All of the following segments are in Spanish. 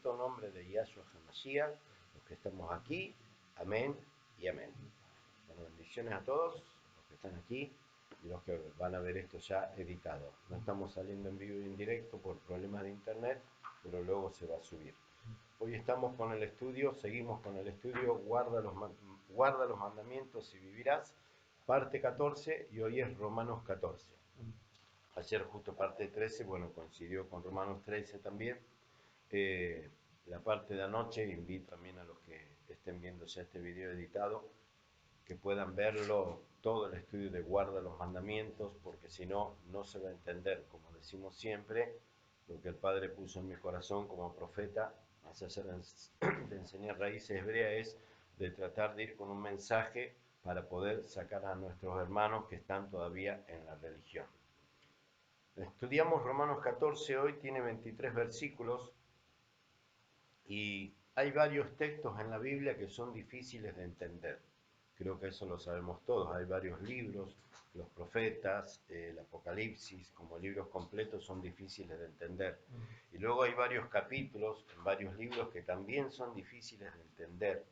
santo nombre de Yahshua HaMashiach, los que estamos aquí, amén y amén. Bueno, bendiciones a todos los que están aquí y los que van a ver esto ya editado. No estamos saliendo en vivo y en directo por problemas de internet, pero luego se va a subir. Hoy estamos con el estudio, seguimos con el estudio guarda los mandamientos y vivirás, parte 14, y hoy es Romanos 14. Ayer justo parte 13, bueno, coincidió con Romanos 13 también. La parte de anoche, invito también a los que estén viendo ya este video editado, que puedan verlo, todo el estudio de guarda los mandamientos, porque si no, no se va a entender, como decimos siempre, lo que el Padre puso en mi corazón como profeta, más allá de enseñar raíces hebreas, es de tratar de ir con un mensaje para poder sacar a nuestros hermanos que están todavía en la religión. Estudiamos Romanos 14, hoy tiene 23 versículos y hay varios textos en la Biblia que son difíciles de entender. Creo que eso lo sabemos todos. Hay varios libros, los profetas, el Apocalipsis, como libros completos son difíciles de entender. Y luego hay varios capítulos en varios libros que también son difíciles de entender.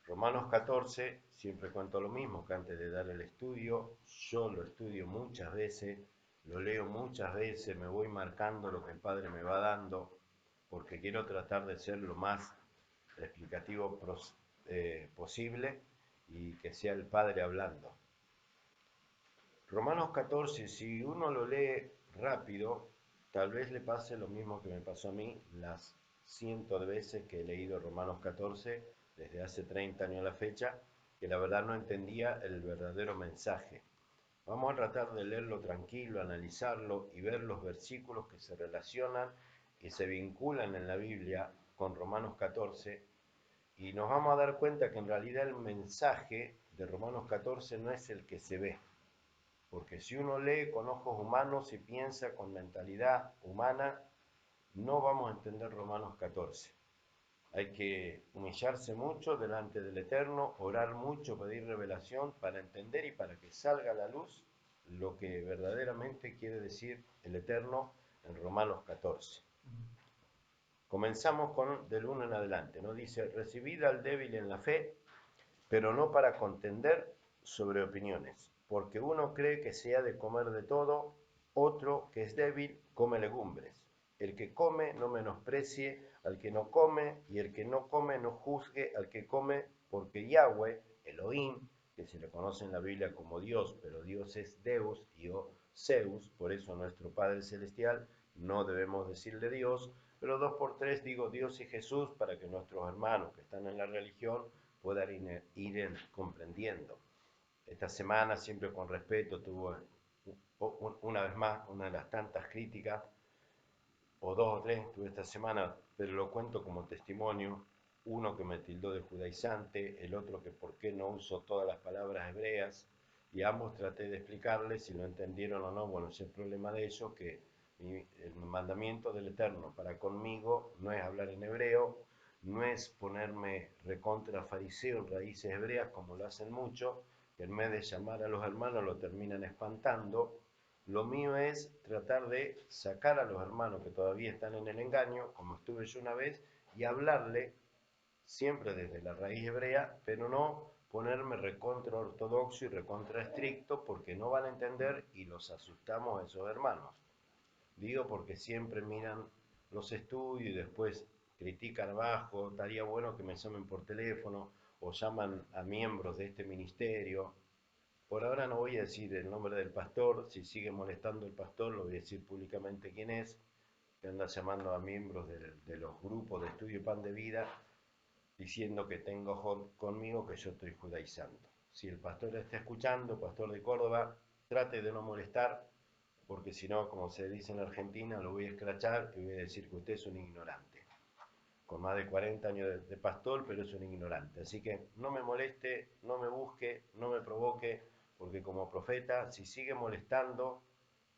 Romanos 14, siempre cuento lo mismo, que antes de dar el estudio, yo lo estudio muchas veces, lo leo muchas veces, me voy marcando lo que el Padre me va dando, porque quiero tratar de ser lo más explicativo posible y que sea el Padre hablando. Romanos 14, si uno lo lee rápido, tal vez le pase lo mismo que me pasó a mí las cientos de veces que he leído Romanos 14 desde hace 30 años a la fecha, que la verdad no entendía el verdadero mensaje. Vamos a tratar de leerlo tranquilo, analizarlo y ver los versículos que se relacionan y se vinculan en la Biblia con Romanos 14, y nos vamos a dar cuenta que en realidad el mensaje de Romanos 14 no es el que se ve. Porque si uno lee con ojos humanos y piensa con mentalidad humana, no vamos a entender Romanos 14. Hay que humillarse mucho delante del Eterno, orar mucho, pedir revelación para entender y para que salga a la luz lo que verdaderamente quiere decir el Eterno en Romanos 14. Comenzamos con del 1 en adelante, ¿no? Dice, recibid al débil en la fe, pero no para contender sobre opiniones, porque uno cree que se ha de comer de todo, otro que es débil come legumbres. El que come no menosprecie al que no come, y el que no come no juzgue al que come, porque Yahweh, Elohim, que se le conoce en la Biblia como Dios, pero Dios es Deus y Zeus, por eso nuestro Padre Celestial no debemos decirle Dios, pero 2 por 3 digo Dios y Jesús para que nuestros hermanos que están en la religión puedan ir comprendiendo. Esta semana, siempre con respeto, tuvo una vez más una de las tantas críticas, o 2 o 3 tuve esta semana, pero lo cuento como testimonio. Uno que me tildó de judaizante, el otro que por qué no uso todas las palabras hebreas, y ambos traté de explicarles si lo entendieron o no. Bueno, es el problema de ellos, que el mandamiento del Eterno para conmigo no es hablar en hebreo, no es ponerme recontra fariseo en raíces hebreas como lo hacen muchos, que en vez de llamar a los hermanos lo terminan espantando. Lo mío es tratar de sacar a los hermanos que todavía están en el engaño, como estuve yo una vez, y hablarle siempre desde la raíz hebrea, pero no ponerme recontra ortodoxo y recontra estricto, porque no van a entender y los asustamos a esos hermanos. Digo porque siempre miran los estudios y después critican abajo, estaría bueno que me llamen por teléfono o llaman a miembros de este ministerio. Por ahora no voy a decir el nombre del pastor, si sigue molestando el pastor lo voy a decir públicamente quién es, que anda llamando a miembros de los grupos de estudio Pan de Vida, diciendo que tengo conmigo que yo estoy judaizando. Si el pastor está escuchando, pastor de Córdoba, trate de no molestar, porque si no, como se dice en Argentina, lo voy a escrachar y voy a decir que usted es un ignorante. Con más de 40 años de pastor, pero es un ignorante. Así que no me moleste, no me busque, no me provoque, porque como profeta, si sigue molestando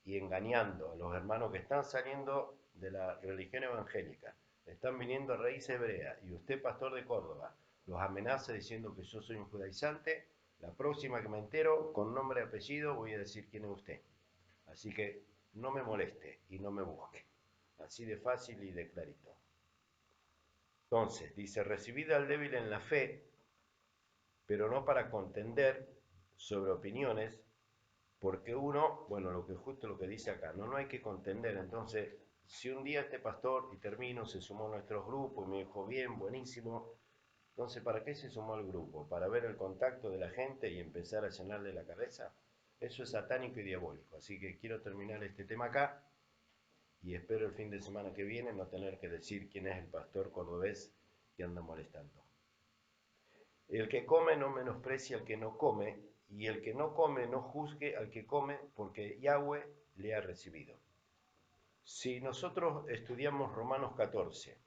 y engañando a los hermanos que están saliendo de la religión evangélica, están viniendo a raíz hebrea, y usted, pastor de Córdoba, los amenaza diciendo que yo soy un judaizante, la próxima que me entero, con nombre y apellido, voy a decir quién es usted. Así que no me moleste y no me busque. Así de fácil y de clarito. Entonces, dice, recibid al débil en la fe, pero no para contender sobre opiniones, porque uno, bueno, lo que justo lo que dice acá, no hay que contender. Entonces, si un día este pastor, y termino, se sumó a nuestros grupos y me dijo, bien, buenísimo, entonces, ¿para qué se sumó al grupo? ¿Para ver el contacto de la gente y empezar a llenarle la cabeza? Eso es satánico y diabólico. Así que quiero terminar este tema acá y espero el fin de semana que viene no tener que decir quién es el pastor cordobés que anda molestando. El que come no menosprecie al que no come, y el que no come no juzgue al que come, porque Yahweh le ha recibido. Si nosotros estudiamos Romanos 14,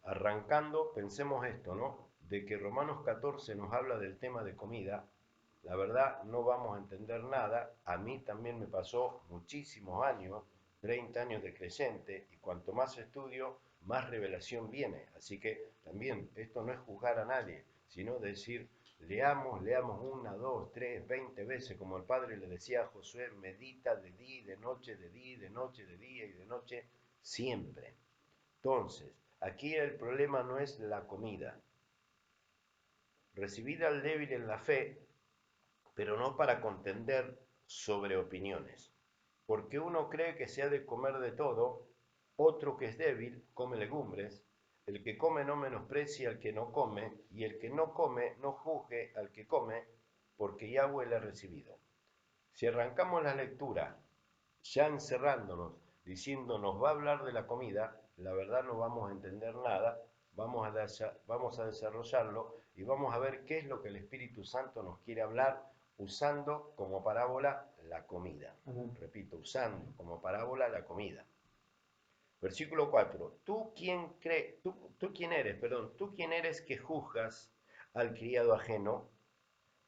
arrancando, pensemos esto, ¿no? De que Romanos 14 nos habla del tema de comida, la verdad no vamos a entender nada. A mí también me pasó muchísimos años, 30 años de creyente, y cuanto más estudio, más revelación viene. Así que también esto no es juzgar a nadie, sino decir, leamos una, dos, tres, 20 veces, como el padre le decía a Josué, medita de día, de noche, de día, de noche, de día y de noche, siempre. Entonces, aquí el problema no es la comida. Recibid al débil en la fe, pero no para contender sobre opiniones. Porque uno cree que se ha de comer de todo, otro que es débil come legumbres, el que come no menosprecie al que no come, y el que no come no juzgue al que come, porque Yahweh le ha recibido. Si arrancamos la lectura ya encerrándonos, diciendo nos va a hablar de la comida, la verdad no vamos a entender nada, vamos a desarrollarlo y vamos a ver qué es lo que el Espíritu Santo nos quiere hablar usando como parábola la comida. Repito, usando como parábola la comida. Versículo 4. Tú quién eres, perdón, tú quién eres que juzgas al criado ajeno,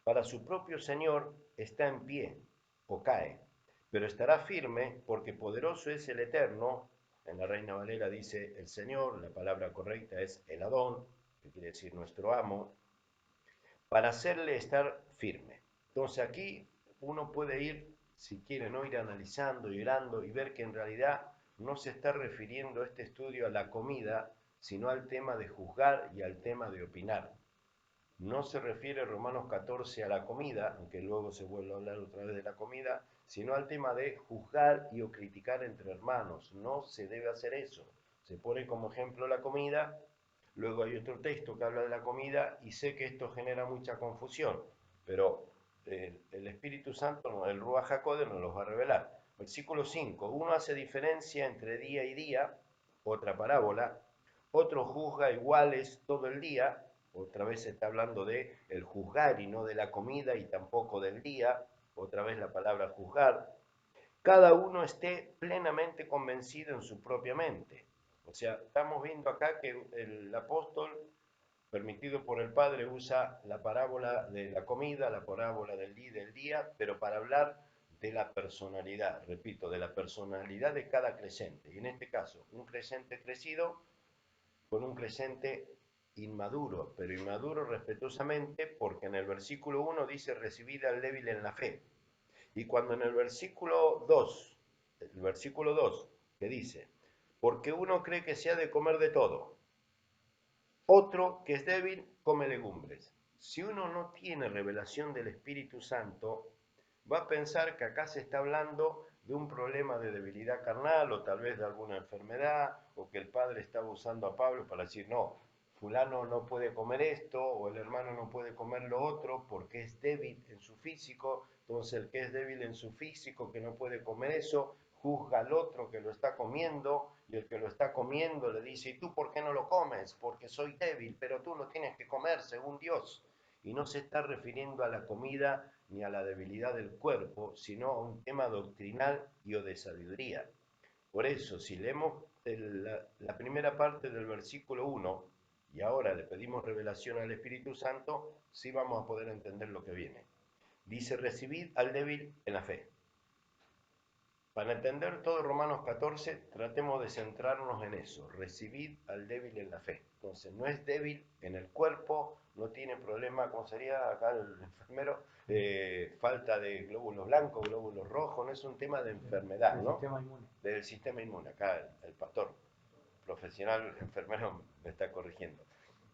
para su propio Señor está en pie o cae, pero estará firme porque poderoso es el Eterno. En la Reina Valera dice el Señor, la palabra correcta es el Adón, que quiere decir nuestro amo, para hacerle estar firme. Entonces aquí uno puede ir, si quiere, no ir analizando, irando y ver que en realidad no se está refiriendo este estudio a la comida, sino al tema de juzgar y al tema de opinar. No se refiere Romanos 14 a la comida, aunque luego se vuelve a hablar otra vez de la comida, sino al tema de juzgar y o criticar entre hermanos. No se debe hacer eso. Se pone como ejemplo la comida, luego hay otro texto que habla de la comida y sé que esto genera mucha confusión, pero el Espíritu Santo, el Ruach HaKodesh nos los va a revelar. Versículo 5. Uno hace diferencia entre día y día, otra parábola, otro juzga iguales todo el día, otra vez se está hablando de el juzgar y no de la comida y tampoco del día, otra vez la palabra juzgar. Cada uno esté plenamente convencido en su propia mente. O sea, estamos viendo acá que el apóstol, permitido por el Padre, usa la parábola de la comida, la parábola del día, pero para hablar de la personalidad, repito, de la personalidad de cada creyente. Y en este caso, un creyente crecido con un creyente inmaduro, pero inmaduro respetuosamente, porque en el versículo 1 dice recibid al débil en la fe. Y cuando en el versículo 2, que dice, porque uno cree que se ha de comer de todo, otro que es débil come legumbres. Si uno no tiene revelación del Espíritu Santo, va a pensar que acá se está hablando de un problema de debilidad carnal o tal vez de alguna enfermedad, o que el padre estaba usando a Pablo para decir, no, fulano no puede comer esto, o el hermano no puede comer lo otro porque es débil en su físico. Entonces el que es débil en su físico, que no puede comer eso, juzga al otro que lo está comiendo, y el que lo está comiendo le dice, ¿y tú por qué no lo comes? Porque soy débil, pero tú lo tienes que comer según Dios. Y no se está refiriendo a la comida ni a la debilidad del cuerpo, sino a un tema doctrinal y o de sabiduría. Por eso, si leemos la primera parte del versículo 1 y ahora le pedimos revelación al Espíritu Santo, sí vamos a poder entender lo que viene. Dice, recibid al débil en la fe. Para entender todo Romanos 14, tratemos de centrarnos en eso. Recibid al débil en la fe. Entonces, no es débil en el cuerpo, no tiene problema, ¿cómo sería acá el enfermero? Falta de glóbulos blancos, glóbulos rojos, no es un tema de enfermedad, ¿no? Del sistema inmune, acá el pastor. profesional enfermero me está corrigiendo.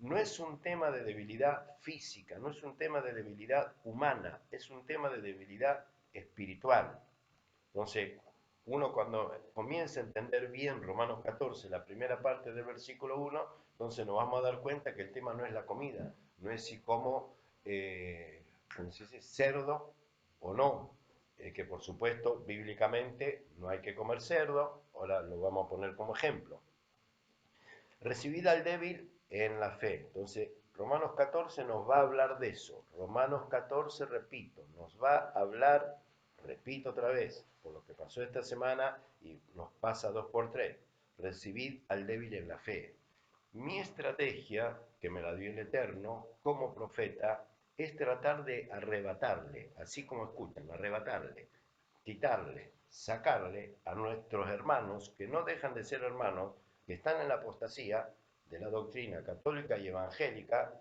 No es un tema de debilidad física, no es un tema de debilidad humana, es un tema de debilidad espiritual. Entonces, uno cuando comienza a entender bien Romanos 14, la primera parte del versículo 1, entonces nos vamos a dar cuenta que el tema no es la comida, no es si como, ¿cómo se dice?, cerdo o no, que por supuesto bíblicamente no hay que comer cerdo, ahora lo vamos a poner como ejemplo. Recibid al débil en la fe. Entonces, Romanos 14 nos va a hablar de eso. Romanos 14, repito, nos va a hablar, repito otra vez, por lo que pasó esta semana y nos pasa 2 por 3. Recibid al débil en la fe. Mi estrategia, que me la dio el Eterno, como profeta, es tratar de arrebatarle, así como escuchan, arrebatarle, quitarle, sacarle a nuestros hermanos, que no dejan de ser hermanos, que están en la apostasía de la doctrina católica y evangélica.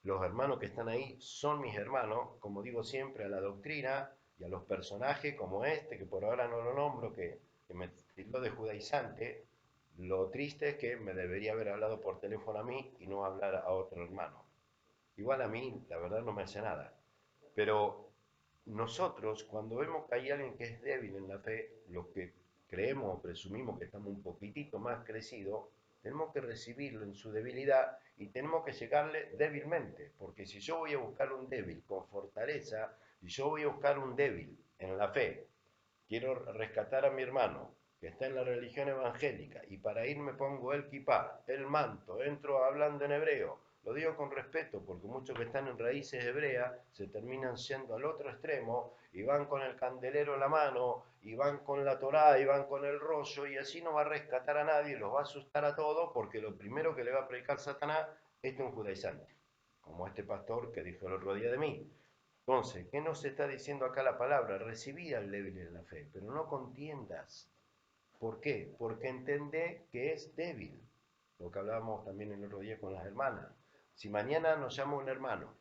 Los hermanos que están ahí son mis hermanos, como digo siempre, a la doctrina y a los personajes como este, que por ahora no lo nombro, que me tildó de judaizante. Lo triste es que me debería haber hablado por teléfono a mí y no hablar a otro hermano. Igual a mí, la verdad, no me hace nada. Pero nosotros, cuando vemos que hay alguien que es débil en la fe, los que creemos o presumimos que estamos un poquitito más crecidos, tenemos que recibirlo en su debilidad y tenemos que llegarle débilmente, porque si yo voy a buscar un débil con fortaleza, si yo voy a buscar un débil en la fe, quiero rescatar a mi hermano que está en la religión evangélica y para ir me pongo el kipá, el manto, entro hablando en hebreo. Lo digo con respeto porque muchos que están en raíces hebreas se terminan yendo al otro extremo y van con el candelero en la mano y van con la Torá y van con el rollo y así no va a rescatar a nadie, los va a asustar a todos porque lo primero que le va a predicar Satanás es un judaizante, como este pastor que dijo el otro día de mí. Entonces, ¿qué nos está diciendo acá la palabra? Recibí al débil en la fe, pero no contiendas. ¿Por qué? Porque entendé que es débil. Lo que hablábamos también el otro día con las hermanas. Si mañana nos llama un hermano,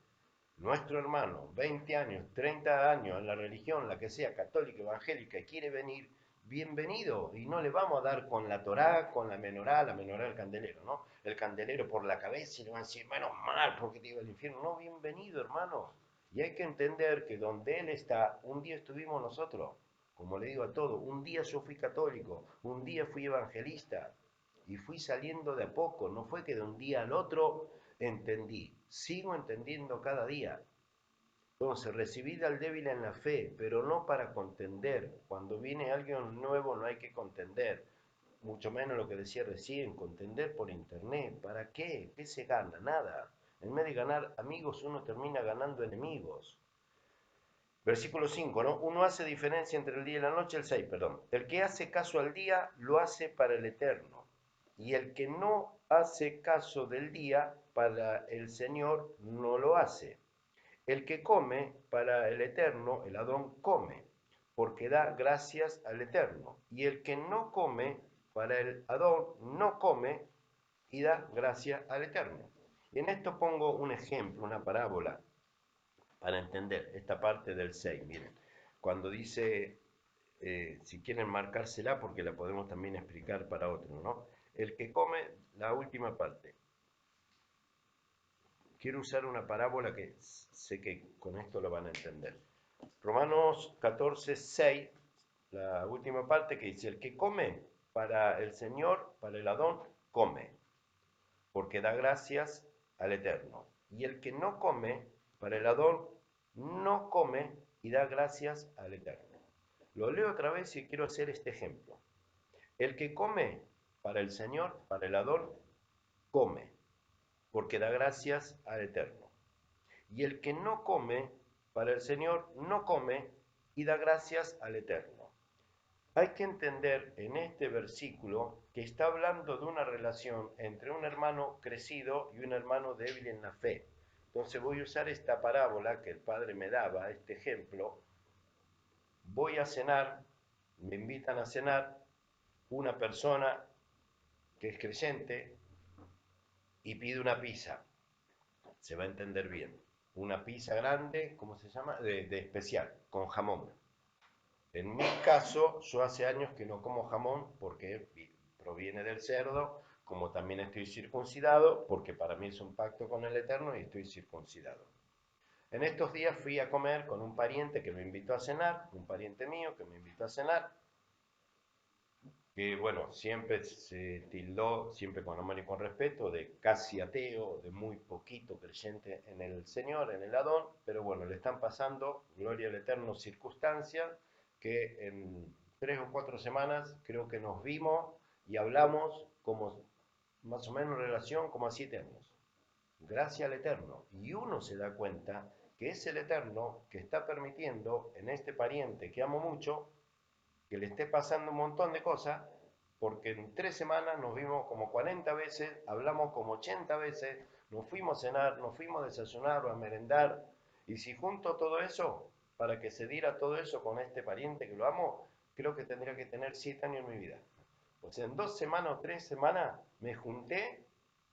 nuestro hermano, 20 años, 30 años en la religión, la que sea, católica, evangélica, y quiere venir, bienvenido. Y no le vamos a dar con la Torá, con la menorá el candelero, ¿no? El candelero por la cabeza y le van a decir, menos mal, porque te iba al infierno. No, bienvenido, hermano. Y hay que entender que donde Él está, un día estuvimos nosotros. Como le digo a todo, un día yo fui católico, un día fui evangelista y fui saliendo de a poco. No fue que de un día al otro entendí. Sigo entendiendo cada día. Entonces, recibid al débil en la fe, pero no para contender. Cuando viene alguien nuevo no hay que contender. Mucho menos lo que decía recién, contender por internet. ¿Para qué? ¿Qué se gana? Nada. En vez de ganar amigos, uno termina ganando enemigos. Versículo 5, ¿no? Uno hace diferencia entre el día y la noche, el 6, perdón. El que hace caso al día, lo hace para el eterno. Y el que no hace caso del día, para el Señor no lo hace. El que come, para el eterno, el Adón come, porque da gracias al eterno. Y el que no come, para el Adón no come, y da gracias al eterno. Y en esto pongo un ejemplo, una parábola para entender esta parte del 6. Miren, cuando dice, si quieren marcársela porque la podemos también explicar para otro, ¿no? El que come, la última parte. Quiero usar una parábola que sé que con esto lo van a entender. Romanos 14, 6, la última parte que dice, el que come para el Señor, para el Adón, come, porque da gracias al Eterno. Y el que no come para el Adón, no come y da gracias al Eterno. Lo leo otra vez y quiero hacer este ejemplo. El que come para el Señor, para el Adón, come, porque da gracias al Eterno. Y el que no come para el Señor, no come y da gracias al Eterno. Hay que entender en este versículo que está hablando de una relación entre un hermano crecido y un hermano débil en la fe. Entonces voy a usar esta parábola que el Padre me daba, este ejemplo. Voy a cenar, me invitan a cenar una persona que es creyente y pide una pizza. Se va a entender bien. Una pizza grande, ¿cómo se llama? De especial, con jamón. En mi caso, yo hace años que no como jamón porque proviene del cerdo, como también estoy circuncidado, porque para mí es un pacto con el Eterno y estoy circuncidado. En estos días fui a comer con un pariente que me invitó a cenar, un pariente mío que me invitó a cenar, que bueno, siempre se tildó, siempre con amor y con respeto, de casi ateo, de muy poquito creyente en el Señor, en el Adón, pero bueno, le están pasando, gloria al Eterno, circunstancias que en 3 o 4 semanas creo que nos vimos y hablamos como más o menos en relación como a 7 años. Gracias al Eterno. Y uno se da cuenta que es el Eterno que está permitiendo en este pariente que amo mucho, que le esté pasando un montón de cosas, porque en 3 semanas nos vimos como 40 veces, hablamos como 80 veces, nos fuimos a cenar, nos fuimos a desayunar o a merendar, y si junto todo eso, para que se diera todo eso con este pariente que lo amo, creo que tendría que tener 7 años en mi vida. O sea, en 2 semanas o 3 semanas me junté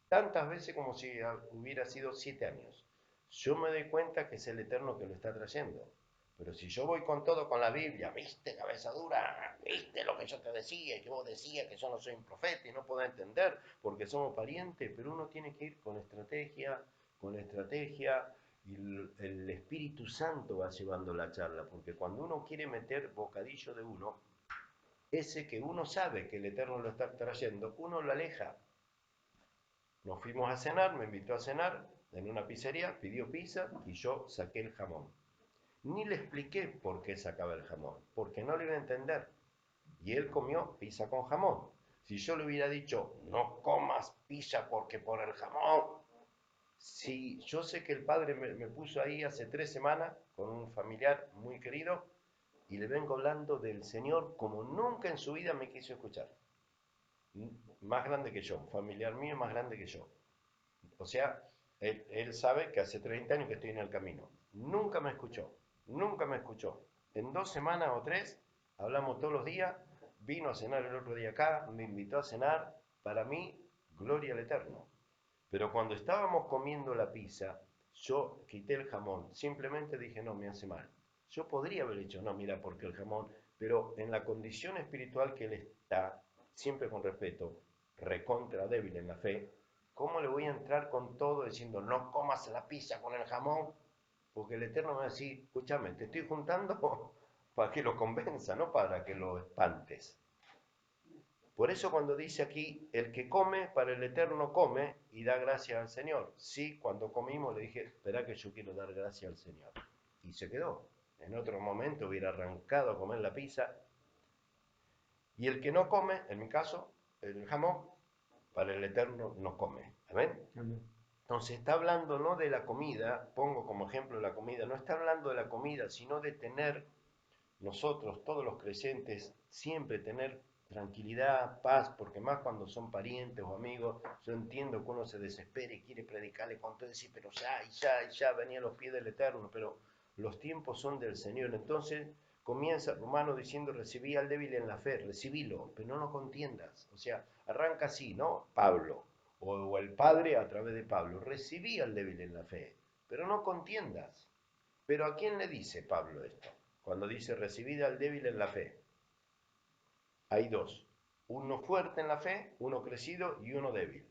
tantas veces como si hubiera sido 7 años. Yo me doy cuenta que es el Eterno que lo está trayendo. Pero si yo voy con todo con la Biblia, viste, cabeza dura, viste lo que yo te decía, que vos decías que yo no soy un profeta y no puedo entender porque somos parientes, pero uno tiene que ir con estrategia, y el Espíritu Santo va llevando la charla, porque cuando uno quiere meter bocadillo de uno, ese que uno sabe que el Eterno lo está trayendo, uno lo aleja. Nos fuimos a cenar, me invitó a cenar en una pizzería, pidió pizza y yo saqué el jamón. Ni le expliqué por qué sacaba el jamón, porque no lo iba a entender. Y él comió pizza con jamón. Si yo le hubiera dicho, no comas pizza porque por el jamón. Si yo sé que el padre me puso ahí hace 3 semanas con un familiar muy querido y le vengo hablando del Señor como nunca en su vida me quiso escuchar. Más grande que yo, un familiar mío más grande que yo. O sea, él sabe que hace 30 años que estoy en el camino. Nunca me escuchó, nunca me escuchó. En 2 semanas o 3 hablamos todos los días, vino a cenar el otro día acá, me invitó a cenar, para mí, gloria al Eterno. Pero cuando estábamos comiendo la pizza, yo quité el jamón, simplemente dije, no, me hace mal. Yo podría haber dicho, no, mira, porque el jamón, pero en la condición espiritual que él está, siempre con respeto, recontra débil en la fe, ¿cómo le voy a entrar con todo diciendo, no comas la pizza con el jamón? Porque el Eterno me va a decir, escúchame, te estoy juntando para que lo convenza, no para que lo espantes. Por eso cuando dice aquí, el que come, para el Eterno come y da gracias al Señor. Sí, cuando comimos le dije, espera que yo quiero dar gracias al Señor. Y se quedó. En otro momento hubiera arrancado a comer la pizza. Y el que no come, en mi caso, el jamón, para el Eterno no come. ¿Amén? Amén. Entonces está hablando no de la comida, pongo como ejemplo la comida, no está hablando de la comida, sino de tener nosotros, todos los creyentes, siempre tener tranquilidad, paz, porque más cuando son parientes o amigos, yo entiendo que uno se desespera y quiere predicarle con todo, decir, pero ya, venía a los pies del Eterno, pero los tiempos son del Señor. Entonces comienza Romano diciendo, recibí al débil en la fe, recibilo, pero no lo contiendas. O sea, arranca así, ¿no? Pablo, o el Padre a través de Pablo, recibí al débil en la fe, pero no contiendas. Pero ¿a quién le dice Pablo esto? Cuando dice recibid al débil en la fe. Hay dos, uno fuerte en la fe, uno crecido y uno débil.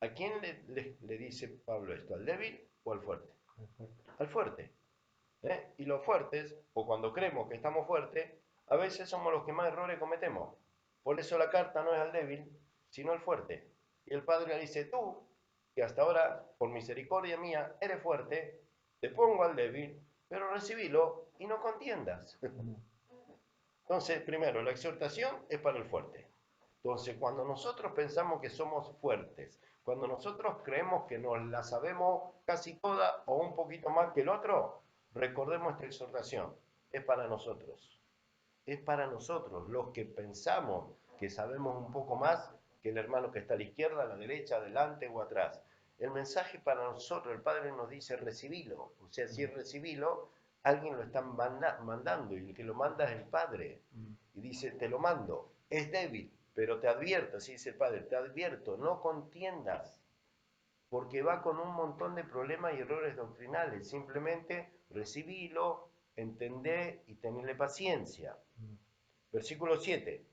¿A quién le dice Pablo esto? ¿Al débil o al fuerte? Al fuerte. Y los fuertes, o cuando creemos que estamos fuertes, a veces somos los que más errores cometemos. Por eso la carta no es al débil, sino al fuerte. Y el Padre le dice, tú, que hasta ahora, por misericordia mía, eres fuerte, te pongo al débil, pero recibilo y no contiendas. Entonces, primero, la exhortación es para el fuerte. Entonces, cuando nosotros pensamos que somos fuertes, cuando nosotros creemos que nos la sabemos casi toda o un poquito más que el otro, recordemos esta exhortación. Es para nosotros. Es para nosotros, los que pensamos que sabemos un poco más que el hermano que está a la izquierda, a la derecha, adelante o atrás. El mensaje para nosotros, el Padre nos dice recibilo. O sea, si es recibilo, alguien lo está mandando y el que lo manda es el Padre. Y dice, te lo mando. Es débil, pero te advierto, así dice el Padre, te advierto, no contiendas, porque va con un montón de problemas y errores doctrinales. Simplemente recibilo, entendé y tenle paciencia. Versículo 7.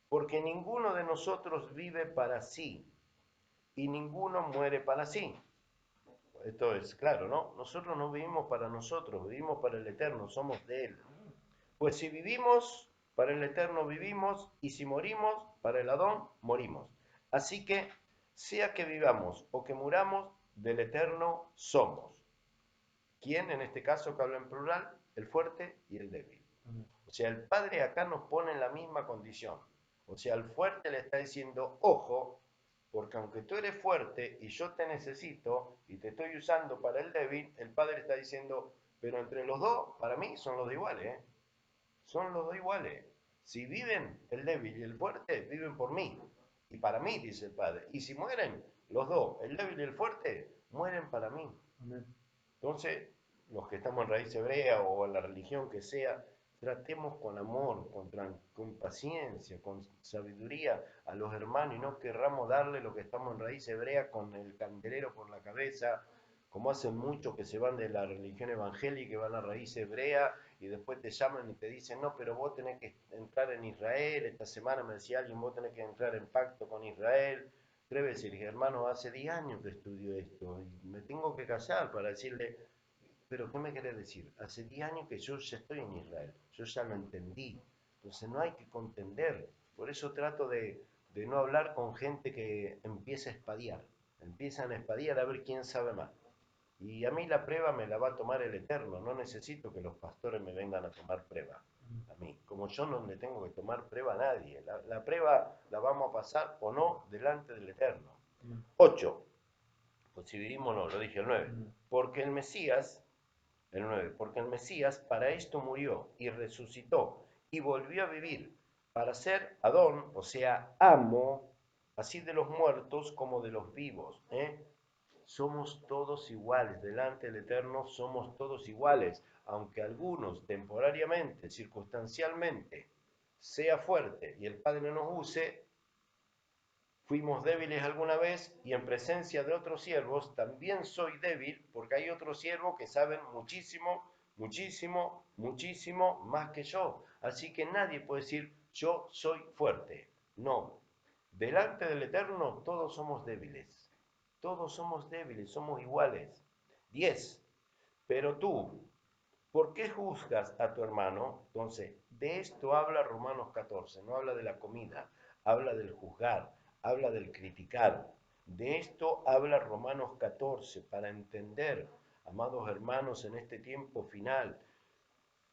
Porque ninguno de nosotros vive para sí, y ninguno muere para sí. Esto es claro, ¿no? Nosotros no vivimos para nosotros, vivimos para el Eterno, somos de Él. Pues si vivimos, para el Eterno vivimos, y si morimos, para el Adón morimos. Así que, sea que vivamos o que muramos, del Eterno somos. ¿Quién en este caso que habla en plural? El fuerte y el débil. O sea, el Padre acá nos pone en la misma condición. O sea, al fuerte le está diciendo, ojo, porque aunque tú eres fuerte y yo te necesito y te estoy usando para el débil, el Padre está diciendo, pero entre los dos, para mí, son los de iguales, ¿eh? Son los dos iguales. Si viven el débil y el fuerte, viven por mí. Y para mí, dice el Padre. Y si mueren los dos, el débil y el fuerte, mueren para mí. Amén. Entonces, los que estamos en raíz hebrea o en la religión que sea, tratemos con amor, con paciencia, con sabiduría a los hermanos y no querramos darle lo que estamos en raíz hebrea con el candelero por la cabeza, como hacen muchos que se van de la religión evangélica y van a raíz hebrea y después te llaman y te dicen, no, pero vos tenés que entrar en Israel, esta semana me decía alguien, vos tenés que entrar en pacto con Israel. Debe decir, hermano, hace 10 años que estudio esto y me tengo que callar para decirle, pero ¿qué me querés decir? Hace 10 años que yo ya estoy en Israel, yo ya lo entendí, entonces no hay que contender. Por eso trato de no hablar con gente que empieza a espadear, empiezan a espadear a ver quién sabe más. Y a mí la prueba me la va a tomar el Eterno, no necesito que los pastores me vengan a tomar prueba. A mí, como yo no le tengo que tomar prueba a nadie, la prueba la vamos a pasar o no delante del Eterno. 8. Pues si vivimos no, lo dije el 9. Porque el Mesías, el 9, porque el Mesías para esto murió y resucitó y volvió a vivir para ser Adón, o sea, amo, así de los muertos como de los vivos. Somos todos iguales, delante del Eterno somos todos iguales, aunque algunos temporariamente, circunstancialmente, sea fuerte y el Padre nos use, fuimos débiles alguna vez y en presencia de otros siervos también soy débil porque hay otros siervos que saben muchísimo, muchísimo, muchísimo más que yo. Así que nadie puede decir yo soy fuerte. No. Delante del Eterno todos somos débiles. Todos somos débiles, somos iguales. 10. Pero tú, ¿por qué juzgas a tu hermano? Entonces, de esto habla Romanos 14, no habla de la comida, habla del juzgar, habla del criticar. De esto habla Romanos 14 para entender, amados hermanos, en este tiempo final.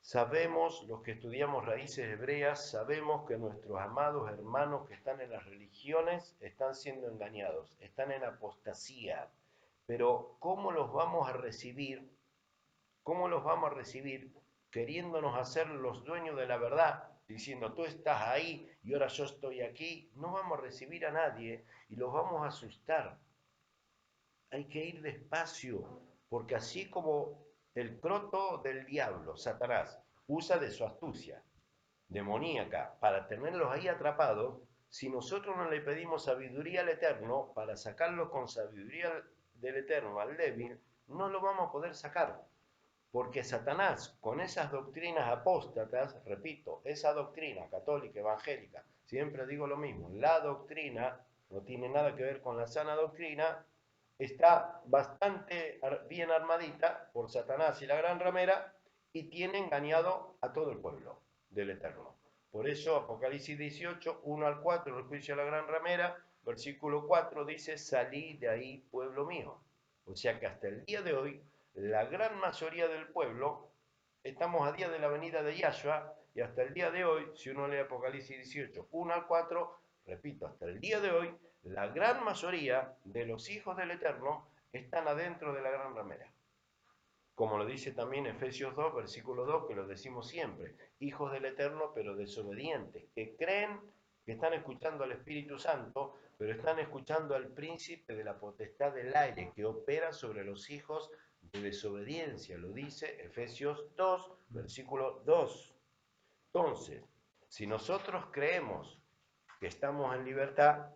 Sabemos, los que estudiamos raíces hebreas, sabemos que nuestros amados hermanos que están en las religiones están siendo engañados, están en apostasía. Pero ¿cómo los vamos a recibir? ¿Cómo los vamos a recibir queriéndonos hacer los dueños de la verdad? Diciendo, tú estás ahí y ahora yo estoy aquí. No vamos a recibir a nadie y los vamos a asustar. Hay que ir despacio, porque así como el croto del diablo, Satanás, usa de su astucia demoníaca para tenerlos ahí atrapados, si nosotros no le pedimos sabiduría al Eterno para sacarlo con sabiduría del Eterno al débil, no lo vamos a poder sacar. Porque Satanás, con esas doctrinas apóstatas, repito, esa doctrina católica, evangélica, siempre digo lo mismo, la doctrina no tiene nada que ver con la sana doctrina, está bastante bien armadita por Satanás y la gran ramera y tiene engañado a todo el pueblo del Eterno. Por eso Apocalipsis 18, 1 al 4, el juicio de la gran ramera, versículo 4 dice, salí de ahí, pueblo mío. O sea que hasta el día de hoy, la gran mayoría del pueblo, estamos a día de la venida de Yahshua, y hasta el día de hoy, si uno lee Apocalipsis 18, 1 al 4, repito, hasta el día de hoy, la gran mayoría de los hijos del Eterno están adentro de la gran ramera. Como lo dice también Efesios 2, versículo 2, que lo decimos siempre, hijos del Eterno pero desobedientes, que creen que están escuchando al Espíritu Santo, pero están escuchando al príncipe de la potestad del aire, que opera sobre los hijos de desobediencia, lo dice Efesios 2, versículo 2. Entonces, si nosotros creemos que estamos en libertad,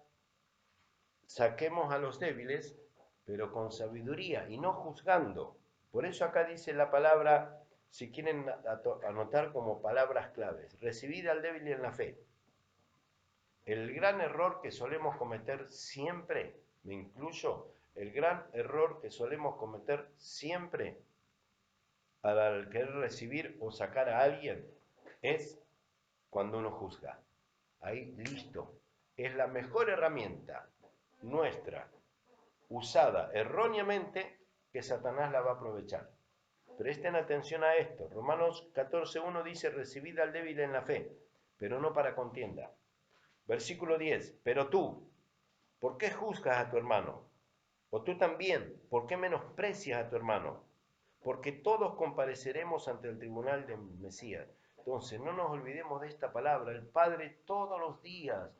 saquemos a los débiles, pero con sabiduría y no juzgando. Por eso acá dice la palabra, si quieren anotar como palabras claves, recibid al débil en la fe. El gran error que solemos cometer siempre me incluyo, el gran error que solemos cometer siempre al querer recibir o sacar a alguien es cuando uno juzga. Ahí, listo. Es la mejor herramienta nuestra, usada erróneamente, que Satanás la va a aprovechar. Presten atención a esto. Romanos 14.1 dice, recibid al débil en la fe, pero no para contienda. Versículo 10, pero tú, ¿por qué juzgas a tu hermano? O tú también, ¿por qué menosprecias a tu hermano? Porque todos compareceremos ante el tribunal del Mesías. Entonces, no nos olvidemos de esta palabra. El Padre todos los días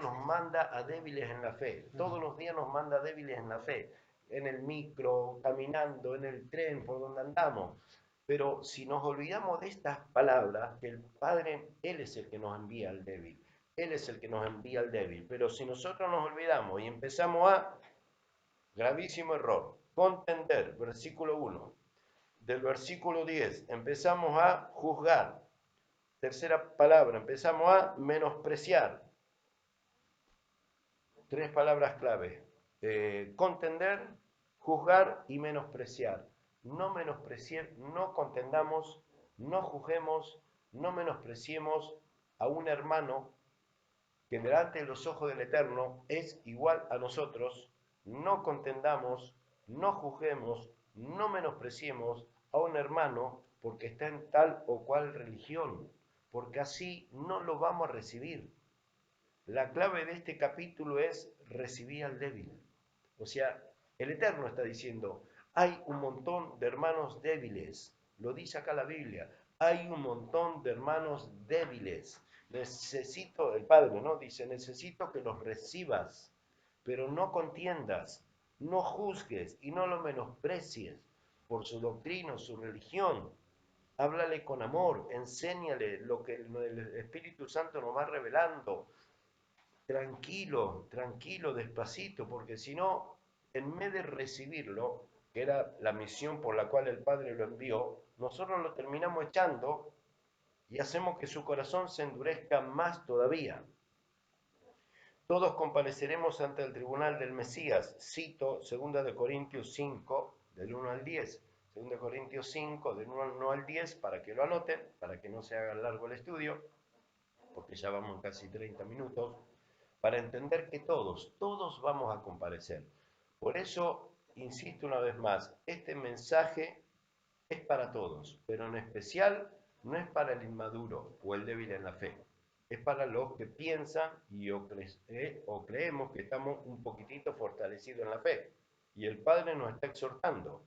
nos manda a débiles en la fe. Todos los días nos manda a débiles en la fe. En el micro, caminando, en el tren, por donde andamos. Pero si nos olvidamos de estas palabras, que el Padre, Él es el que nos envía al débil. Él es el que nos envía al débil. Pero si nosotros nos olvidamos y empezamos a, gravísimo error, contender, versículo 1. Del versículo 10, empezamos a juzgar. Tercera palabra, empezamos a menospreciar. Tres palabras clave. Contender, juzgar y menospreciar. No menospreciar, no contendamos, no juzguemos, no menospreciemos a un hermano que delante de los ojos del Eterno es igual a nosotros. No contendamos, no juzguemos, no menospreciemos a un hermano porque está en tal o cual religión, porque así no lo vamos a recibir. La clave de este capítulo es recibir al débil. O sea, el Eterno está diciendo, hay un montón de hermanos débiles. Lo dice acá la Biblia. Hay un montón de hermanos débiles. Necesito, el Padre, ¿no? Dice, necesito que los recibas, pero no contiendas, no juzgues y no lo menosprecies por su doctrina, su religión. Háblale con amor, enséñale lo que el Espíritu Santo nos va revelando. Tranquilo, tranquilo, despacito, porque si no, en vez de recibirlo, que era la misión por la cual el Padre lo envió, nosotros lo terminamos echando y hacemos que su corazón se endurezca más todavía. Todos compareceremos ante el tribunal del Mesías. Cito 2 Corintios 5, del 1 al 10. 2 Corintios 5, del 1 al 10, para que lo anoten, para que no se haga largo el estudio, porque ya vamos en casi 30 minutos, para entender que todos vamos a comparecer. Por eso, insisto una vez más, este mensaje es para todos, pero en especial no es para el inmaduro o el débil en la fe. Es para los que piensan o creemos que estamos un poquitito fortalecidos en la fe. Y el Padre nos está exhortando.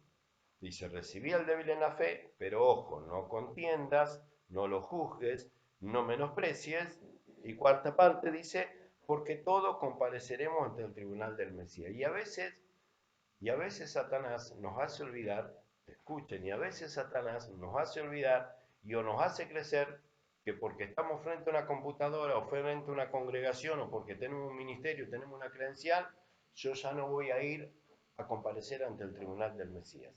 Dice, recibí al débil en la fe, pero ojo, no contiendas, no lo juzgues, no menosprecies. Y cuarta parte dice, porque todos compareceremos ante el tribunal del Mesías. Y a veces Satanás nos hace olvidar, escuchen, y a veces Satanás nos hace olvidar y o nos hace crecer que porque estamos frente a una computadora o frente a una congregación o porque tenemos un ministerio, tenemos una credencial, yo ya no voy a ir a comparecer ante el tribunal del Mesías.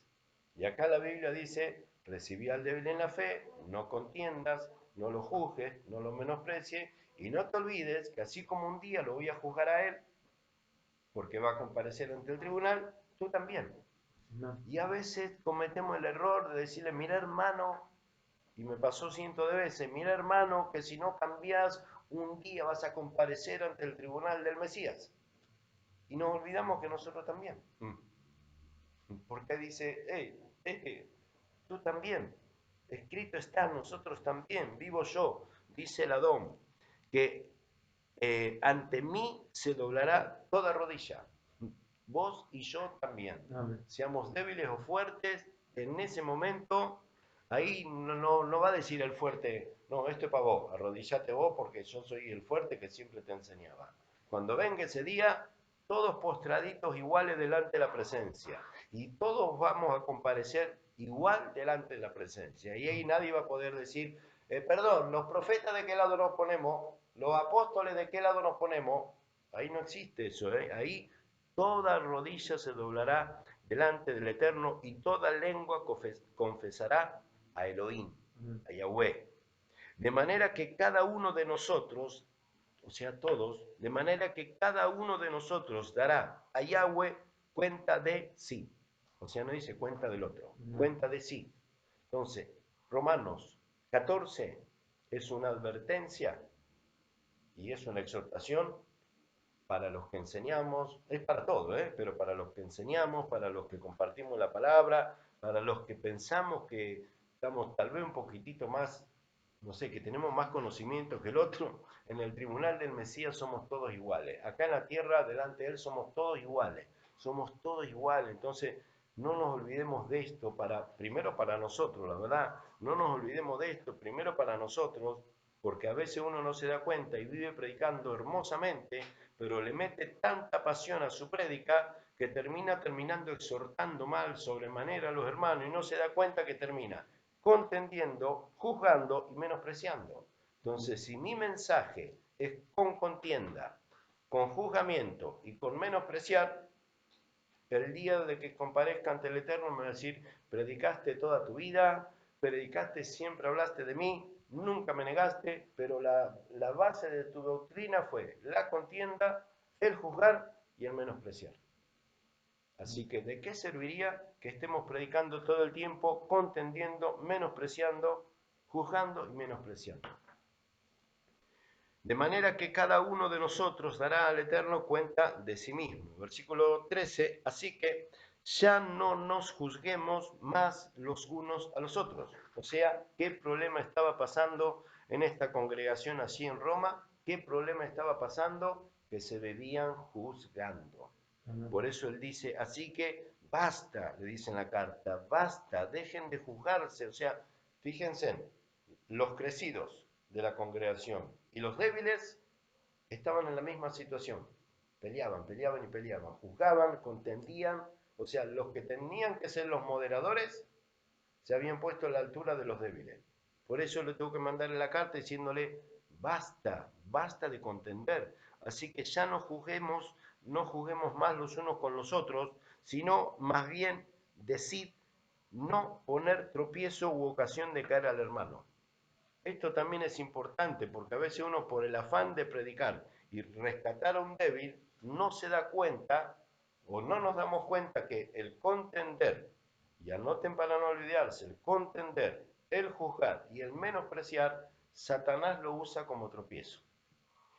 Y acá la Biblia dice, recibí al débil en la fe, no contiendas, no lo juzgues, no lo menosprecies, y no te olvides que así como un día lo voy a juzgar a él, porque va a comparecer ante el tribunal, tú también. No. Y a veces cometemos el error de decirle, mira hermano, y me pasó cientos de veces, mira hermano, que si no cambias, un día vas a comparecer ante el tribunal del Mesías. Y nos olvidamos que nosotros también. Porque dice, tú también, escrito está, nosotros también, vivo yo, dice el Adón, que ante mí se doblará toda rodilla, vos y yo también. Amén. Seamos débiles o fuertes, en ese momento, ahí no va a decir el fuerte, no, esto es para vos, arrodillate vos porque yo soy el fuerte que siempre te enseñaba. Cuando venga ese día, todos postraditos iguales delante de la presencia, y todos vamos a comparecer igual delante de la presencia, y ahí nadie va a poder decir, perdón, los profetas de qué lado nos ponemos, los apóstoles de qué lado nos ponemos, ahí no existe eso, ahí toda rodilla se doblará delante del Eterno y toda lengua confesará a Elohim, a Yahweh. De manera que cada uno de nosotros o sea, todos, de manera que cada uno de nosotros dará a Yahweh cuenta de sí. O sea, no dice cuenta del otro, cuenta de sí. Entonces, Romanos 14 es una advertencia y es una exhortación para los que enseñamos, es para todo, pero para los que enseñamos, para los que compartimos la palabra, para los que pensamos que estamos tal vez un poquitito más, no sé, que tenemos más conocimiento que el otro. En el tribunal del Mesías somos todos iguales. Acá en la tierra, delante de Él, somos todos iguales. Somos todos iguales. Entonces, no nos olvidemos de esto, primero para nosotros, la verdad. No nos olvidemos de esto, primero para nosotros, porque a veces uno no se da cuenta y vive predicando hermosamente, pero le mete tanta pasión a su prédica que terminando exhortando mal sobremanera a los hermanos y no se da cuenta que termina contendiendo, juzgando y menospreciando. Entonces, si mi mensaje es con contienda, con juzgamiento y con menospreciar, el día de que comparezca ante el Eterno me va a decir, predicaste toda tu vida, predicaste, siempre hablaste de mí, nunca me negaste, pero la base de tu doctrina fue la contienda, el juzgar y el menospreciar. Así que, ¿de qué serviría que estemos predicando todo el tiempo, contendiendo, menospreciando, juzgando y menospreciando? De manera que cada uno de nosotros dará al Eterno cuenta de sí mismo. Versículo 13, así que ya no nos juzguemos más los unos a los otros. O sea, ¿qué problema estaba pasando en esta congregación así en Roma? ¿Qué problema estaba pasando? Que se bebían juzgando. Por eso él dice, así que basta, le dice en la carta, basta, dejen de juzgarse. O sea, fíjense, los crecidos de la congregación y los débiles estaban en la misma situación. Peleaban, peleaban y peleaban, juzgaban, contendían. O sea, los que tenían que ser los moderadores se habían puesto a la altura de los débiles. Por eso le tengo que mandarle la carta diciéndole, basta, basta de contender. Así que ya no juzguemos más los unos con los otros, sino más bien decid no poner tropiezo u ocasión de caer al hermano. Esto también es importante porque a veces uno por el afán de predicar y rescatar a un débil no se da cuenta o no nos damos cuenta que el contender, y anoten para no olvidarse, el contender, el juzgar y el menospreciar, Satanás lo usa como tropiezo.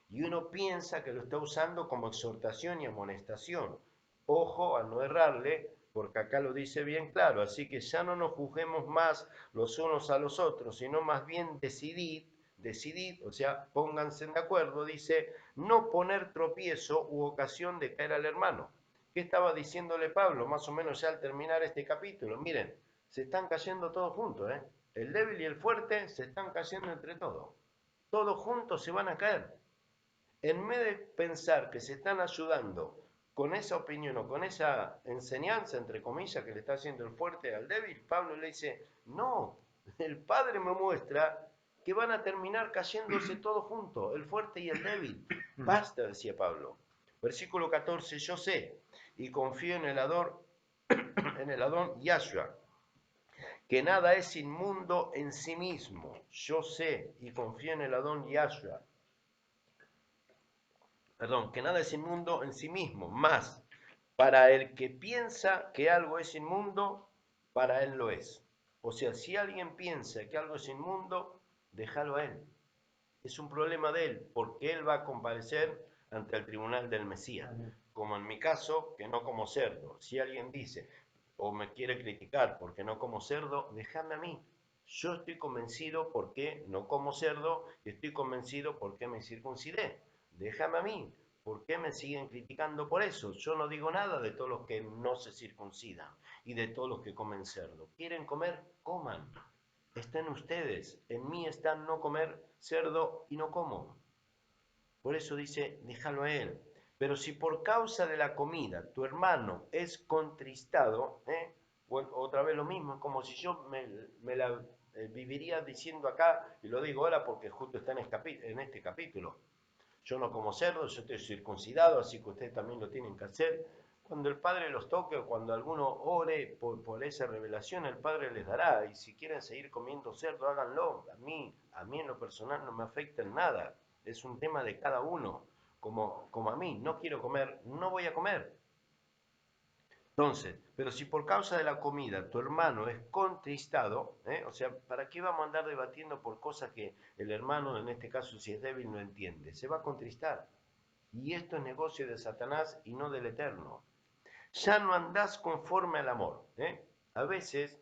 Y uno piensa que lo está usando como exhortación y amonestación. Ojo a no errarle, porque acá lo dice bien claro. Así que ya no nos juzguemos más los unos a los otros, sino más bien decidid, o sea, pónganse de acuerdo, dice, no poner tropiezo u ocasión de caer al hermano. ¿Qué estaba diciéndole Pablo más o menos ya al terminar este capítulo? Miren, se están cayendo todos juntos, ¿eh? El débil y el fuerte se están cayendo entre todos. Todos juntos se van a caer. En vez de pensar que se están ayudando con esa opinión o con esa enseñanza, entre comillas, que le está haciendo el fuerte al débil, Pablo le dice, no, el Padre me muestra que van a terminar cayéndose todos juntos, el fuerte y el débil. Basta, decía Pablo. Versículo 14, yo sé y confío en el Adón Yahshua, que nada es inmundo en sí mismo. Yo sé y confío en el Adón Yahshua, que nada es inmundo en sí mismo, más para el que piensa que algo es inmundo, para él lo es. O sea, si alguien piensa que algo es inmundo, déjalo a él. Es un problema de él, porque él va a comparecer ante el tribunal del Mesías. Como en mi caso, que no como cerdo. Si alguien dice o me quiere criticar porque no como cerdo, déjame a mí. Yo estoy convencido porque no como cerdo y estoy convencido porque me circuncidé. Déjame a mí. ¿Por qué me siguen criticando por eso? Yo no digo nada de todos los que no se circuncidan y de todos los que comen cerdo. ¿Quieren comer? Coman. Están ustedes. En mí está no comer cerdo y no como. Por eso dice, déjalo a él. Pero si por causa de la comida tu hermano es contristado, otra vez lo mismo, como si yo me la viviría diciendo acá, y lo digo ahora porque justo está en este capítulo. Yo no como cerdo, yo estoy circuncidado, así que ustedes también lo tienen que hacer. Cuando el Padre los toque o cuando alguno ore por esa revelación, el Padre les dará. Y si quieren seguir comiendo cerdo, háganlo. A mí en lo personal no me afecta en nada. es un tema de cada uno. Como a mí, no quiero comer, no voy a comer. Entonces, pero si por causa de la comida tu hermano es contristado, o sea, ¿para qué vamos a andar debatiendo por cosas que el hermano, en este caso si es débil, no entiende? Se va a contristar. Y esto es negocio de Satanás y no del Eterno. Ya no andás conforme al amor. A veces,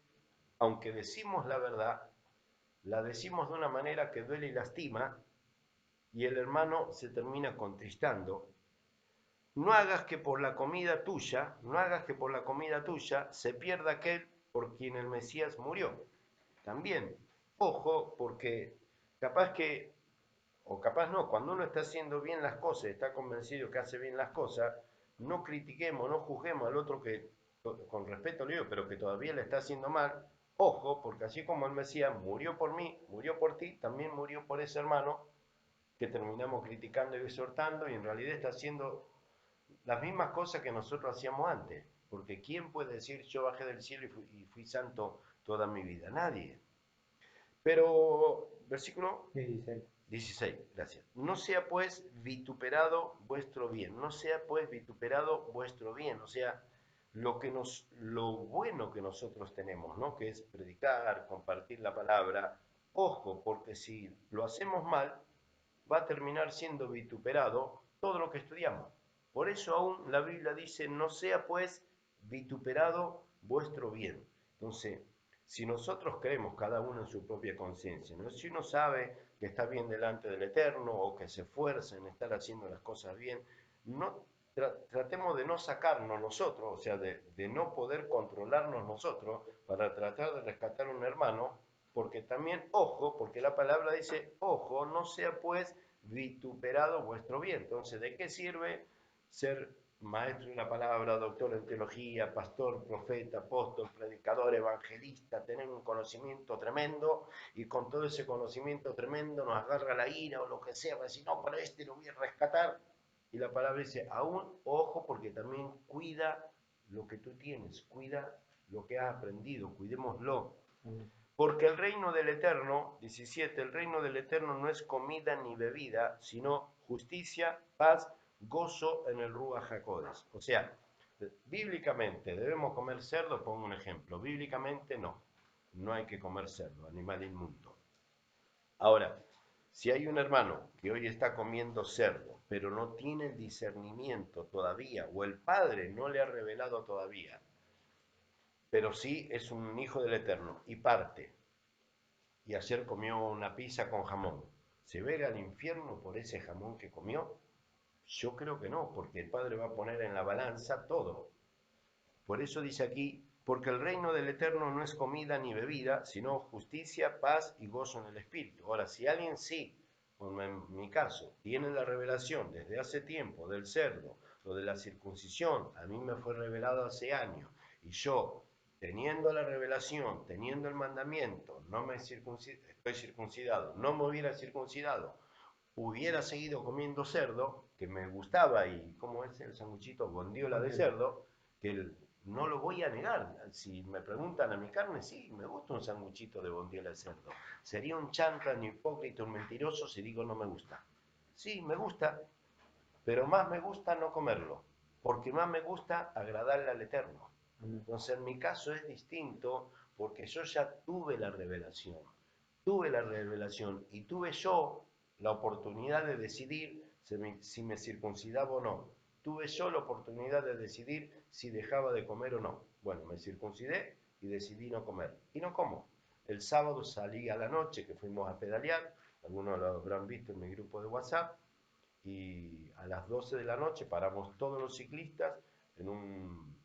aunque decimos la verdad, la decimos de una manera que duele y lastima, y el hermano se termina contristando. No hagas que por la comida tuya, no hagas que por la comida tuya se pierda aquel por quien el Mesías murió. También, ojo, porque capaz que, o capaz no, cuando uno está haciendo bien las cosas, está convencido que hace bien las cosas, no critiquemos, no juzguemos al otro que, con respeto le digo, pero que todavía le está haciendo mal. Ojo, porque así como el Mesías murió por mí, murió por ti, también murió por ese hermano que terminamos criticando y exhortando y en realidad está haciendo las mismas cosas que nosotros hacíamos antes. Porque ¿quién puede decir yo bajé del cielo y fui santo toda mi vida? Nadie. Pero, versículo 16, gracias. No sea pues vituperado vuestro bien, no sea pues vituperado vuestro bien, o sea, lo bueno que nosotros tenemos, ¿no? Que es predicar, compartir la palabra. Ojo, porque si lo hacemos mal, va a terminar siendo vituperado todo lo que estudiamos. Por eso aún la Biblia dice, no sea pues vituperado vuestro bien. Entonces, si nosotros creemos cada uno en su propia conciencia, ¿no? Si uno sabe que está bien delante del Eterno o que se esfuerza en estar haciendo las cosas bien, no tratemos de no sacarnos nosotros, o sea, de no poder controlarnos nosotros para tratar de rescatar a un hermano, porque también, ojo, porque la palabra dice, ojo, no sea pues vituperado vuestro bien. Entonces, ¿de qué sirve ser maestro de la palabra, doctor en teología, pastor, profeta, apóstol, predicador, evangelista, tener un conocimiento tremendo y con todo ese conocimiento tremendo nos agarra la ira o lo que sea, para decir, no, pero este lo voy a rescatar? Y la palabra dice, aún ojo, porque también cuida lo que tú tienes, cuida lo que has aprendido, cuidémoslo. Porque el reino del Eterno, 17, el reino del Eterno no es comida ni bebida, sino justicia, paz, gozo en el Ruach HaKodesh. O sea, bíblicamente, ¿debemos comer cerdo? Pongo un ejemplo. Bíblicamente no. No hay que comer cerdo, animal inmundo. Ahora, si hay un hermano que hoy está comiendo cerdo, pero no tiene el discernimiento todavía, o el Padre no le ha revelado todavía, pero sí es un hijo del Eterno y parte, y ayer comió una pizza con jamón, ¿se ve al infierno por ese jamón que comió? Yo creo que no, porque el Padre va a poner en la balanza todo. Por eso dice aquí, porque el reino del Eterno no es comida ni bebida, sino justicia, paz y gozo en el Espíritu. Ahora, si alguien sí, como en mi caso, tiene la revelación desde hace tiempo del cerdo, lo de la circuncisión, a mí me fue revelado hace años, y yo, teniendo la revelación, teniendo el mandamiento, no me estoy circuncidado, no me hubiera circuncidado, hubiera seguido comiendo cerdo, que me gustaba, y como es el sanguchito bondiola de cerdo, no lo voy a negar. Si me preguntan a mi carne, sí, me gusta un sanguchito de bondiola de cerdo. Sería un chanta, un hipócrita, un mentiroso si digo no me gusta. Sí, me gusta, pero más me gusta no comerlo, porque más me gusta agradarle al Eterno. Entonces en mi caso es distinto, porque yo ya tuve la revelación y tuve yo la oportunidad de decidir si me circuncidaba o no. Tuve yo la oportunidad de decidir si dejaba de comer o no. Bueno, me circuncidé y decidí no comer. Y no como. El sábado salí a la noche, que fuimos a pedalear, algunos lo habrán visto en mi grupo de WhatsApp, y a las 12 de la noche paramos todos los ciclistas en un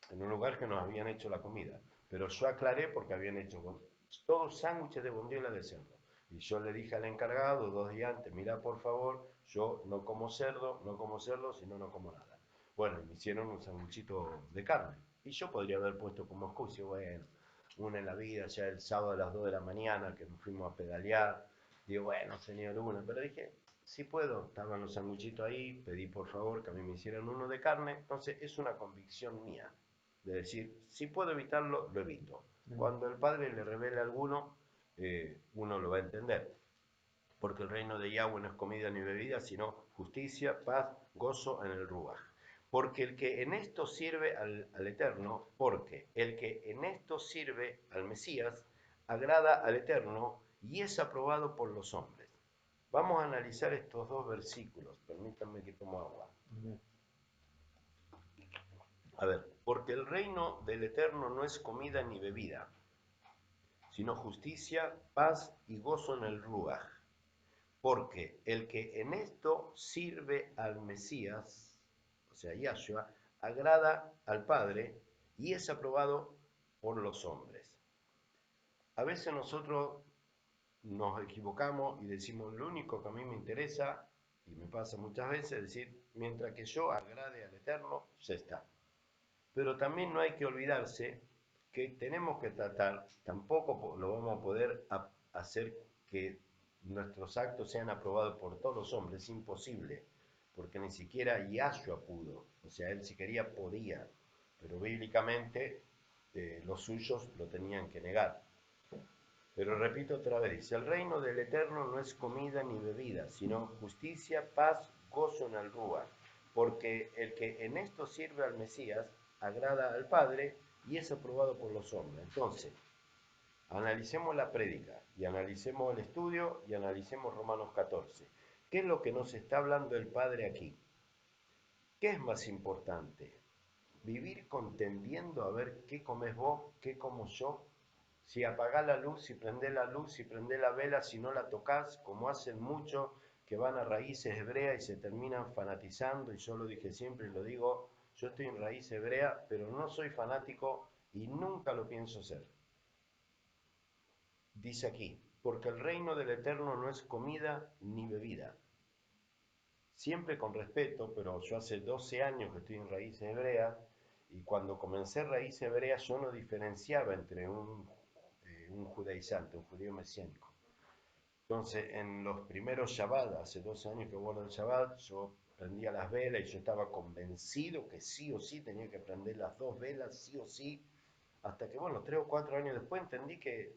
lugar que nos habían hecho la comida. Pero yo aclaré porque habían hecho todos sándwiches de bondiola de cerdo. Y yo le dije al encargado 2 días antes, mira por favor, yo no como cerdo, no como cerdo, sino no como nada. Bueno, me hicieron un sanguchito de carne. Y yo podría haber puesto como excusa, bueno, una en la vida, ya el sábado a las 2 de la mañana que nos fuimos a pedalear. Digo, bueno, señor una, pero dije, si puedo, estaban los sanguchitos ahí, pedí por favor que a mí me hicieran uno de carne, entonces es una convicción mía, de decir, si puedo evitarlo, lo evito. Cuando el Padre le revele a alguno, uno lo va a entender. porque el reino de Yahweh no es comida ni bebida, sino justicia, paz, gozo en el Ruach. Porque el que en esto sirve al Eterno, porque el que en esto sirve al Mesías, agrada al Eterno y es aprobado por los hombres. Vamos a analizar estos dos versículos. Permítanme que tomo agua. A ver, porque el reino del Eterno no es comida ni bebida, sino justicia, paz y gozo en el Ruach. Porque el que en esto sirve al Mesías, o sea, Yahshua, agrada al Padre y es aprobado por los hombres. A veces nosotros nos equivocamos y decimos, lo único que a mí me interesa, y me pasa muchas veces, es decir, mientras que yo agrade al Eterno, ya está. Pero también no hay que olvidarse que tenemos que tratar, tampoco lo vamos a poder hacer que nuestros actos sean aprobados por todos los hombres, es imposible, porque ni siquiera Yahshua pudo, o sea, él si quería podía, pero bíblicamente los suyos lo tenían que negar. Pero repito otra vez, dice, el reino del Eterno no es comida ni bebida, sino justicia, paz, gozo en el Rúa, porque el que en esto sirve al Mesías agrada al Padre y es aprobado por los hombres. Entonces, analicemos la prédica y analicemos el estudio y analicemos Romanos 14. ¿Qué es lo que nos está hablando el Padre aquí? ¿Qué es más importante? ¿Vivir contendiendo a ver qué comes vos, qué como yo? Si apagás la luz, si prendés la luz, si prendés la vela, si no la tocas, como hacen muchos que van a raíces hebreas y se terminan fanatizando, y yo lo dije siempre y lo digo, yo estoy en raíz hebrea, pero no soy fanático y nunca lo pienso ser. Dice aquí, porque el reino del Eterno no es comida ni bebida. Siempre con respeto, pero yo hace 12 años que estoy en raíz hebrea, y cuando comencé raíz hebrea yo no diferenciaba entre un judaizante, un judío mesiánico. Entonces, en los primeros Shabbat, hace 12 años que guardo el Shabbat, yo prendía las velas y yo estaba convencido que sí o sí tenía que prender las dos velas, sí o sí, hasta que, bueno, 3 o 4 años después entendí que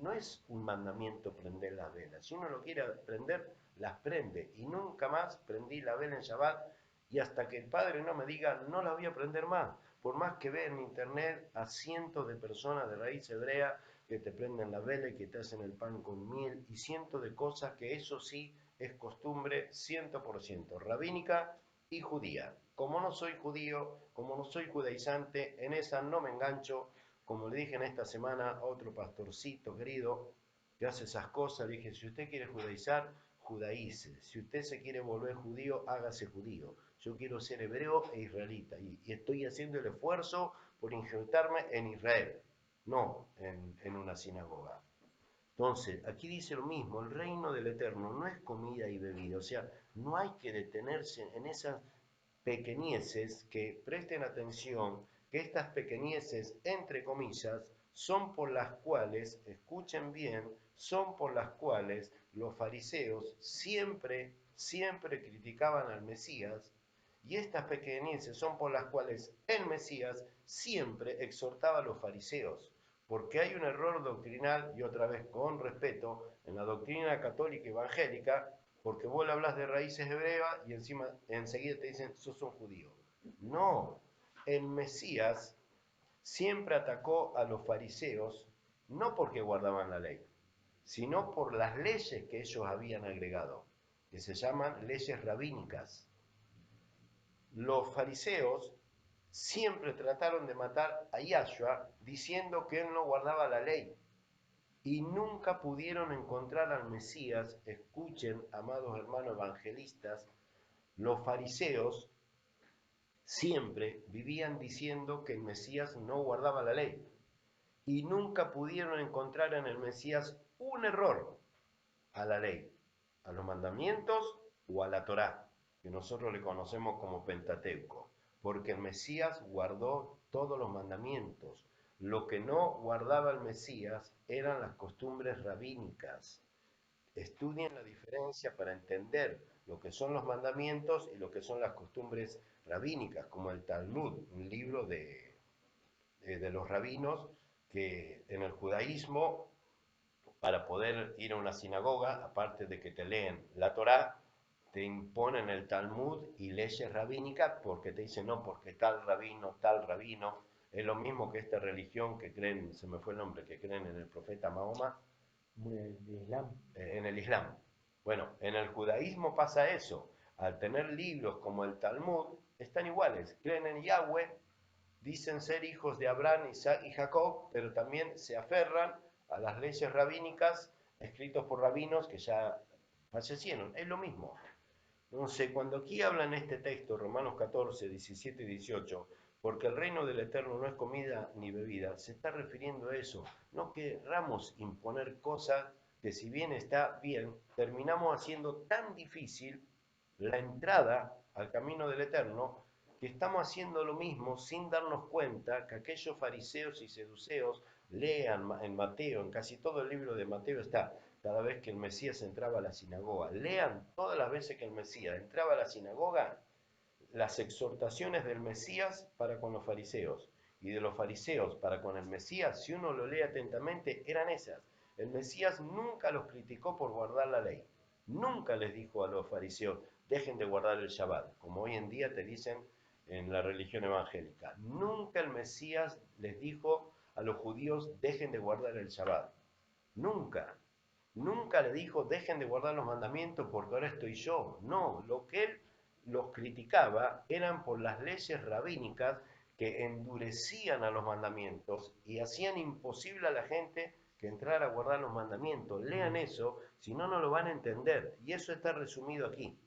no es un mandamiento prender las velas. Si uno lo quiere prender, las prende. Y nunca más prendí la vela en Shabbat y hasta que el Padre no me diga, no la voy a prender más. Por más que vea en internet a cientos de personas de raíz hebrea que te prenden la vela y que te hacen el pan con miel y cientos de cosas que eso sí es costumbre 100% rabínica y judía. Como no soy judío, como no soy judaizante, en esa no me engancho. Como le dije en esta semana a otro pastorcito querido que hace esas cosas, le dije, si usted quiere judaizar, judaíce. Si usted se quiere volver judío, hágase judío. Yo quiero ser hebreo e israelita y estoy haciendo el esfuerzo por injertarme en Israel, no en una sinagoga. Entonces, aquí dice lo mismo, el reino del Eterno no es comida y bebida, o sea, no hay que detenerse en esas pequeñeces, que presten atención, que estas pequeñeces, entre comillas, son por las cuales, escuchen bien, son por las cuales los fariseos siempre criticaban al Mesías, y estas pequeñeces son por las cuales el Mesías siempre exhortaba a los fariseos, porque hay un error doctrinal, y otra vez con respeto, en la doctrina católica evangélica, porque vos le hablas de raíces hebreas y enseguida te dicen, sos un judío. No, el Mesías siempre atacó a los fariseos, no porque guardaban la ley, sino por las leyes que ellos habían agregado, que se llaman leyes rabínicas. Los fariseos siempre trataron de matar a Yahshua diciendo que él no guardaba la ley y nunca pudieron encontrar al Mesías. Escuchen, amados hermanos evangelistas, los fariseos siempre vivían diciendo que el Mesías no guardaba la ley y nunca pudieron encontrar en el Mesías un error a la ley, a los mandamientos o a la Torá, que nosotros le conocemos como Pentateuco, porque el Mesías guardó todos los mandamientos. Lo que no guardaba el Mesías eran las costumbres rabínicas. Estudien la diferencia para entender lo que son los mandamientos y lo que son las costumbres rabínicas, como el Talmud, un libro de los rabinos que en el judaísmo para poder ir a una sinagoga, aparte de que te leen la Torá, te imponen el Talmud y leyes rabínicas porque te dicen, no, porque tal rabino, es lo mismo que esta religión que creen, se me fue el nombre, que creen en el profeta Mahoma, De Islam. en el Islam. Bueno, en el judaísmo pasa eso. Al tener libros como el Talmud, están iguales. Creen en Yahweh, dicen ser hijos de Abraham, Isaac y Jacob, pero también se aferran a las leyes rabínicas escritos por rabinos que ya fallecieron. Es lo mismo. Entonces, cuando aquí habla en este texto, Romanos 14, 17 y 18, porque el reino del Eterno no es comida ni bebida, se está refiriendo a eso. No querramos imponer cosas que si bien está bien, terminamos haciendo tan difícil la entrada al camino del Eterno, que estamos haciendo lo mismo sin darnos cuenta que aquellos fariseos y seduceos lean en Mateo, en casi todo el libro de Mateo está, cada vez que el Mesías entraba a la sinagoga. Lean todas las veces que el Mesías entraba a la sinagoga las exhortaciones del Mesías para con los fariseos y de los fariseos para con el Mesías, si uno lo lee atentamente, eran esas. El Mesías nunca los criticó por guardar la ley. Nunca les dijo a los fariseos, dejen de guardar el Shabbat, como hoy en día te dicen en la religión evangélica. Nunca el Mesías les dijo a los judíos, dejen de guardar el Shabbat. Nunca. Nunca le dijo, dejen de guardar los mandamientos porque ahora estoy yo. No, lo que él los criticaba eran por las leyes rabínicas que endurecían a los mandamientos y hacían imposible a la gente que entrara a guardar los mandamientos. Lean eso, si no, no lo van a entender. Y eso está resumido aquí.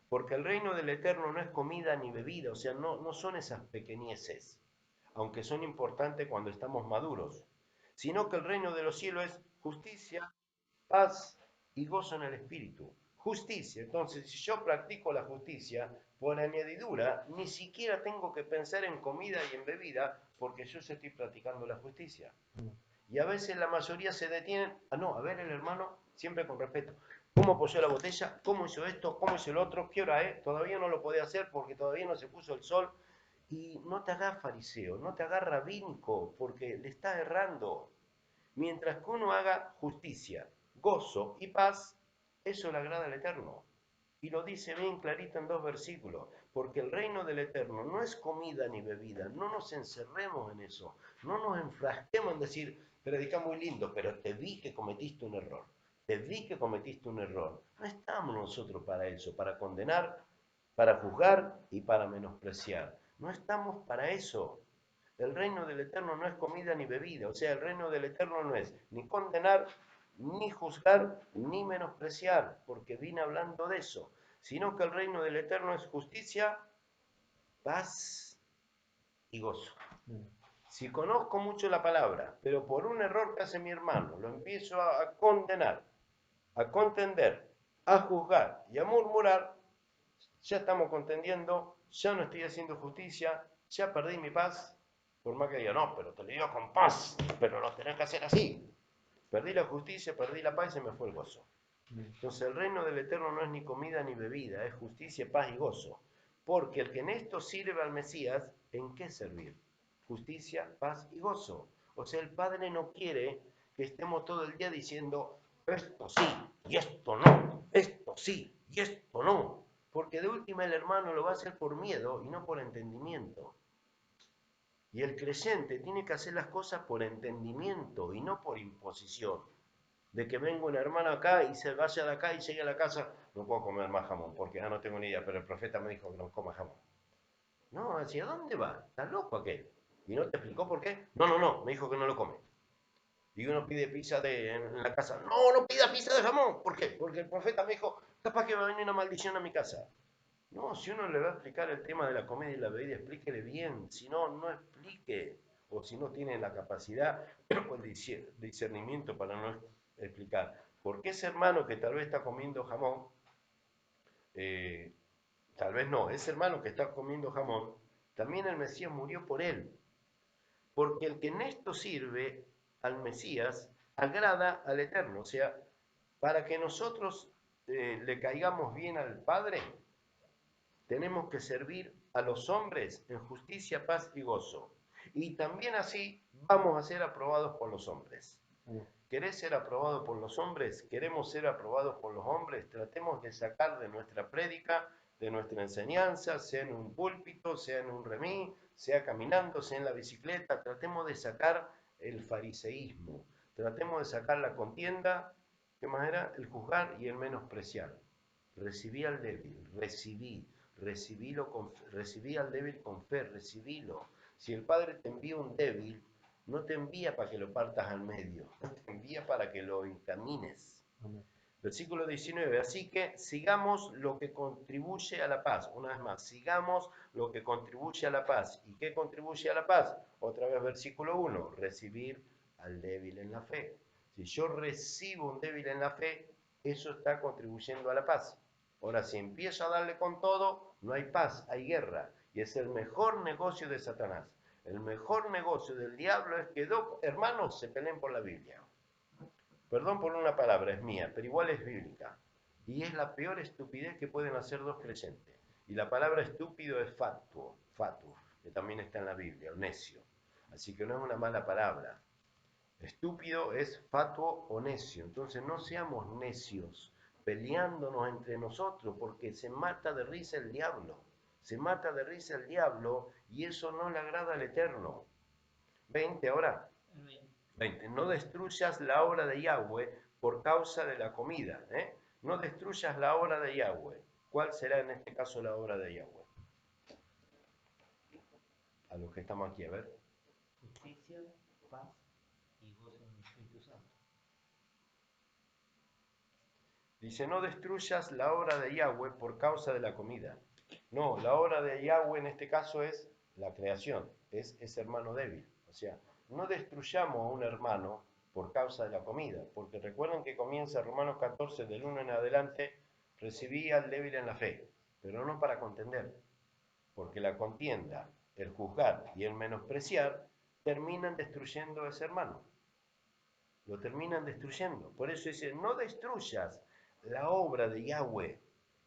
Porque el reino del Eterno no es comida ni bebida, o sea, no son esas pequeñeces, aunque son importantes cuando estamos maduros, sino que el reino de los cielos es justicia, paz y gozo en el espíritu. Justicia. Entonces, si yo practico la justicia, por añadidura, ni siquiera tengo que pensar en comida y en bebida, porque yo ya estoy practicando la justicia. Y a veces la mayoría se detienen, no, a ver el hermano, siempre con respeto. ¿Cómo apoyó la botella? ¿Cómo hizo esto? ¿Cómo hizo el otro? ¿Qué hora es? Todavía no lo podía hacer porque todavía no se puso el sol. Y no te hagas fariseo, no te hagas rabínico, porque le estás errando. Mientras que uno haga justicia, gozo y paz, eso le agrada al Eterno. Y lo dice bien clarito en 2 versículos, porque el reino del Eterno no es comida ni bebida, no nos encerremos en eso, no nos enfrasquemos en decir, predica muy lindo, pero te vi que cometiste un error, te vi que cometiste un error. No estamos nosotros para eso, para condenar, para juzgar y para menospreciar. No estamos para eso. El reino del Eterno no es comida ni bebida, o sea, el reino del Eterno no es ni condenar, ni juzgar, ni menospreciar, porque vine hablando de eso, sino que el reino del Eterno es justicia, paz y gozo. Si conozco mucho la palabra, pero por un error que hace mi hermano, lo empiezo a condenar, a contender, a juzgar y a murmurar, ya estamos contendiendo, ya no estoy haciendo justicia, ya perdí mi paz, por más que diga, no, pero te lo digo con paz, pero lo tenés que hacer así. Perdí la justicia, perdí la paz y se me fue el gozo. Entonces el reino del Eterno no es ni comida ni bebida, es justicia, paz y gozo. Porque el que en esto sirve al Mesías, ¿en qué servir? Justicia, paz y gozo. O sea, el Padre no quiere que estemos todo el día diciendo, esto sí y esto no, esto sí y esto no. Porque de última el hermano lo va a hacer por miedo y no por entendimiento. Y el creyente tiene que hacer las cosas por entendimiento y no por imposición. De que venga una hermana acá y se vaya de acá y llegue a la casa, no puedo comer más jamón, porque ya no tengo ni idea, pero el profeta me dijo que no coma jamón. No, ¿hacia dónde va? ¿Está loco aquel? ¿Y no te explicó por qué? No, me dijo que no lo come. Y uno pide pizza en la casa. No pida pizza de jamón. ¿Por qué? Porque el profeta me dijo, capaz que va a venir una maldición a mi casa. No, si uno le va a explicar el tema de la comida y la bebida, explíquele bien. Si no, no explique. O si no tiene la capacidad o el discernimiento para no explicar. Porque ese hermano que tal vez está comiendo jamón, eh, tal vez no, ese hermano que está comiendo jamón, también el Mesías murió por él. Porque el que en esto sirve al Mesías agrada al Eterno. O sea, para que nosotros le caigamos bien al Padre, tenemos que servir a los hombres en justicia, paz y gozo. Y también así vamos a ser aprobados por los hombres. ¿Querés ser aprobado por los hombres? ¿Queremos ser aprobados por los hombres? Tratemos de sacar de nuestra prédica, de nuestra enseñanza, sea en un púlpito, sea en un remis, sea caminando, sea en la bicicleta, tratemos de sacar el fariseísmo, tratemos de sacar la contienda, ¿qué más era? El juzgar y el menospreciar. Recibí al débil, recibí al débil con fe, recibílo. Si el Padre te envía un débil, no te envía para que lo partas al medio, te envía para que lo encamines. Amén. Versículo 19, así que sigamos lo que contribuye a la paz. Una vez más, sigamos lo que contribuye a la paz. ¿Y qué contribuye a la paz? Otra vez versículo 1, recibir al débil en la fe. Si yo recibo un débil en la fe, eso está contribuyendo a la paz. Ahora, si empiezo a darle con todo, no hay paz, hay guerra. Y es el mejor negocio de Satanás. El mejor negocio del diablo es que dos hermanos se peleen por la Biblia. Perdón por una palabra, es mía, pero igual es bíblica. Y es la peor estupidez que pueden hacer dos creyentes. Y la palabra estúpido es fatuo, que también está en la Biblia, o necio. Así que no es una mala palabra. Estúpido es fatuo o necio. Entonces no seamos necios peleándonos entre nosotros porque se mata de risa el diablo. Se mata de risa el diablo y eso no le agrada al Eterno. 20 ahora. 20. No destruyas la obra de Yahweh por causa de la comida. No destruyas la obra de Yahweh. ¿Cuál será en este caso la obra de Yahweh? A los que estamos aquí, a ver. Justicia, paz y gozo en el Espíritu Santo. Dice, no destruyas la obra de Yahweh por causa de la comida. No, la obra de Yahweh en este caso es la creación, es ese hermano débil. O sea, no destruyamos a un hermano por causa de la comida, porque recuerden que comienza Romanos 14, del 1 en adelante, recibí al débil en la fe, pero no para contender, porque la contienda, el juzgar y el menospreciar terminan destruyendo a ese hermano. Lo terminan destruyendo. Por eso dice, no destruyas la obra de Yahweh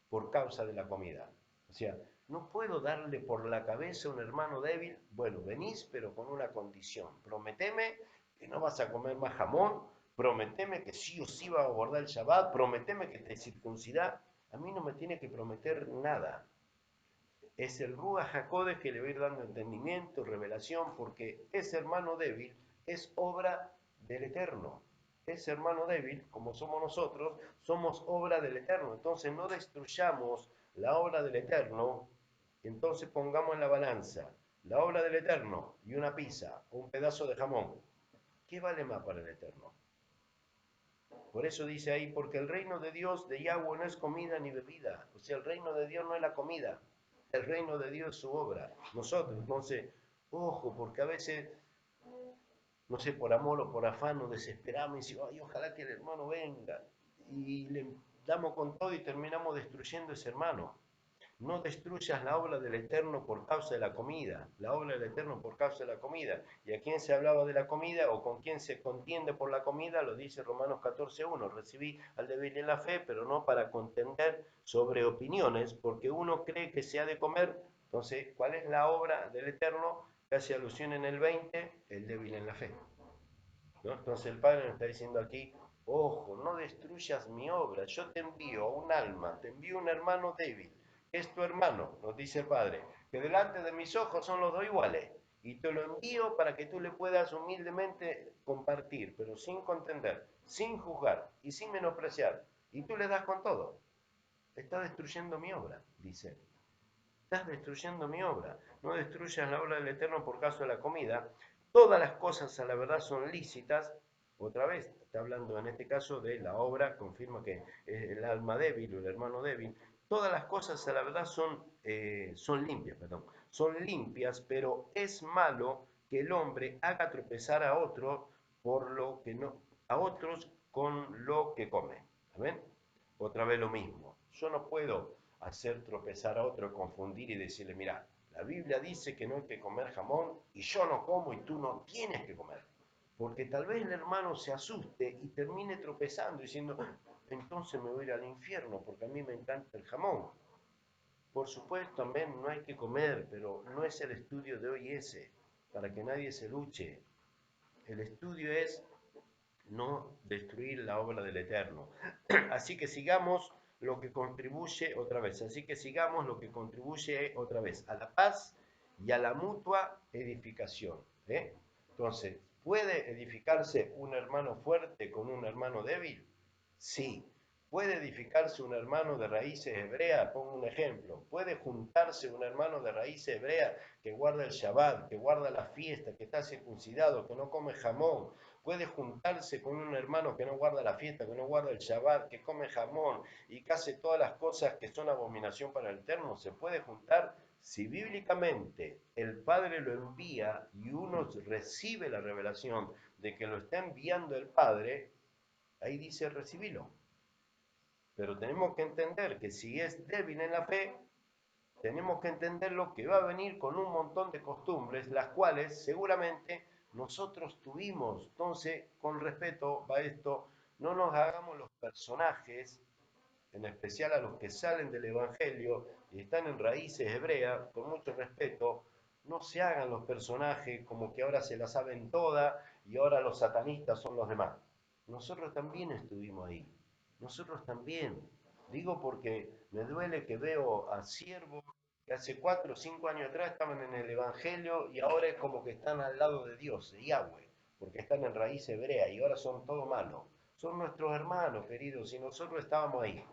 por causa de la comida. O sea, no puedo darle por la cabeza a un hermano débil, bueno, venís pero con una condición, prometeme que no vas a comer más jamón, prometeme que sí o sí vas a guardar el Shabbat, prometeme que te circuncidás. A mí no me tiene que prometer nada. Es el Ruach HaKodesh que le va a ir dando entendimiento, revelación, porque ese hermano débil es obra del Eterno. Ese hermano débil, como somos nosotros, somos obra del Eterno. Entonces no destruyamos la obra del Eterno, entonces pongamos en la balanza la obra del Eterno y una pizza o un pedazo de jamón. ¿Qué vale más para el Eterno? Por eso dice ahí, porque el reino de Dios, de Yahweh, no es comida ni bebida. O sea, el reino de Dios no es la comida. El reino de Dios es su obra. Nosotros, entonces, ojo, porque a veces, no sé, por amor o por afán nos desesperamos y decimos, ay, ojalá que el hermano venga. Y le damos con todo y terminamos destruyendo ese hermano. No destruyas la obra del Eterno por causa de la comida, la obra del Eterno por causa de la comida. ¿Y a quién se hablaba de la comida o con quién se contiende por la comida? Lo dice Romanos 14:1. Recibí al débil en la fe, pero no para contender sobre opiniones, porque uno cree que se ha de comer. Entonces, ¿cuál es la obra del Eterno? Que hace alusión en el 20, el débil en la fe. ¿No? Entonces el Padre nos está diciendo aquí, ojo, no destruyas mi obra, yo te envío un alma, te envío un hermano débil, es tu hermano, nos dice el Padre, que delante de mis ojos son los dos iguales, y te lo envío para que tú le puedas humildemente compartir, pero sin contender, sin juzgar y sin menospreciar, y tú le das con todo. Estás destruyendo mi obra, dice. Estás destruyendo mi obra. No destruyas la obra del Eterno por causa de la comida. Todas las cosas a la verdad son lícitas. Otra vez, está hablando en este caso de la obra, confirma que es el alma débil o el hermano débil. Todas las cosas a la verdad son limpias, perdón. Son limpias, pero es malo que el hombre haga tropezar a otro por lo que no, a otros con lo que come. ¿Ven? Otra vez lo mismo. Yo no puedo hacer tropezar a otro, confundir y decirle, mira, la Biblia dice que no hay que comer jamón y yo no como y tú no tienes que comer. Porque tal vez el hermano se asuste y termine tropezando diciendo, entonces me voy a ir al infierno porque a mí me encanta el jamón. Por supuesto, amén, no hay que comer, pero no es el estudio de hoy ese, para que nadie se luche. El estudio es no destruir la obra del Eterno. Así que sigamos lo que contribuye otra vez, así que sigamos lo que contribuye otra vez a la paz y a la mutua edificación. ¿Eh? Entonces, ¿puede edificarse un hermano fuerte con un hermano débil? Sí. ¿Puede edificarse un hermano de raíces hebreas? Pongo un ejemplo. ¿Puede juntarse un hermano de raíces hebreas que guarda el Shabbat, que guarda la fiesta, que está circuncidado, que no come jamón? ¿Puede juntarse con un hermano que no guarda la fiesta, que no guarda el Shabbat, que come jamón y que hace todas las cosas que son abominación para el Eterno? ¿Se puede juntar? Si bíblicamente el Padre lo envía y uno recibe la revelación de que lo está enviando el Padre, ahí dice recibilo. Pero tenemos que entender que si es débil en la fe, tenemos que entenderlo que va a venir con un montón de costumbres, las cuales seguramente nosotros tuvimos. Entonces, con respeto a esto, no nos hagamos los personajes, en especial a los que salen del Evangelio y están en raíces hebreas, con mucho respeto, no se hagan los personajes como que ahora se la saben todas y ahora los satanistas son los demás. Nosotros también estuvimos ahí, nosotros también. Digo porque me duele que veo a siervos que hace 4 o 5 años atrás estaban en el Evangelio y ahora es como que están al lado de Dios, de Yahweh, porque están en raíz hebrea y ahora son todo malos. Son nuestros hermanos, queridos, y nosotros estábamos ahí.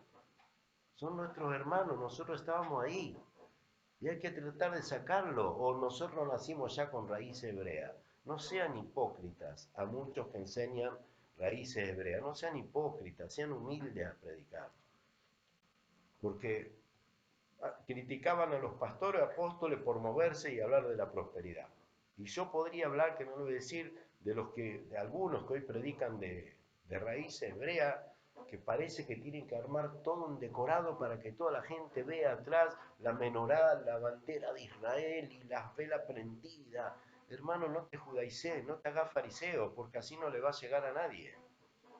Son nuestros hermanos, nosotros estábamos ahí. Y hay que tratar de sacarlo, o nosotros nacimos ya con raíz hebrea. No sean hipócritas a muchos que enseñan raíces hebreas. No sean hipócritas, sean humildes a predicar. Porque criticaban a los pastores apóstoles por moverse y hablar de la prosperidad. Y yo podría hablar, que no lo voy a decir, de algunos que hoy predican de raíz hebrea, que parece que tienen que armar todo un decorado para que toda la gente vea atrás la menorá, la bandera de Israel y las velas prendidas. Hermano, no te judaices, no te hagas fariseo, porque así no le va a llegar a nadie.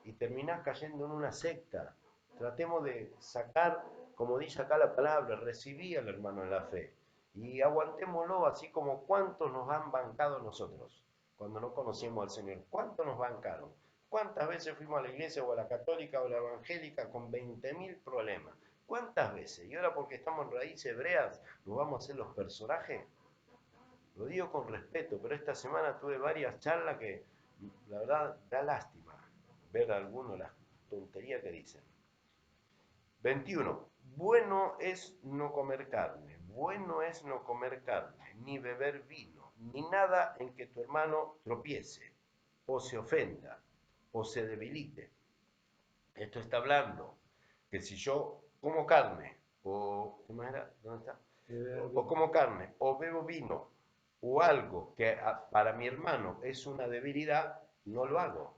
Y terminás cayendo en una secta. Tratemos de sacar, como dice acá la palabra, recibí al hermano en la fe. Y aguantémoslo, así como cuántos nos han bancado nosotros cuando no conocimos al Señor. ¿Cuántos nos bancaron? ¿Cuántas veces fuimos a la iglesia o a la católica o a la evangélica con 20.000 problemas? ¿Cuántas veces? Y ahora porque estamos en raíces hebreas, ¿nos vamos a hacer los personajes? Lo digo con respeto, pero esta semana tuve varias charlas que la verdad da lástima ver a algunos las tonterías que dicen. 21. Bueno es no comer carne, bueno es no comer carne, ni beber vino, ni nada en que tu hermano tropiece, o se ofenda, o se debilite. Esto está hablando que si yo como carne, o ¿qué más era? ¿Dónde está? O como carne, o bebo vino, o algo que para mi hermano es una debilidad, no lo hago.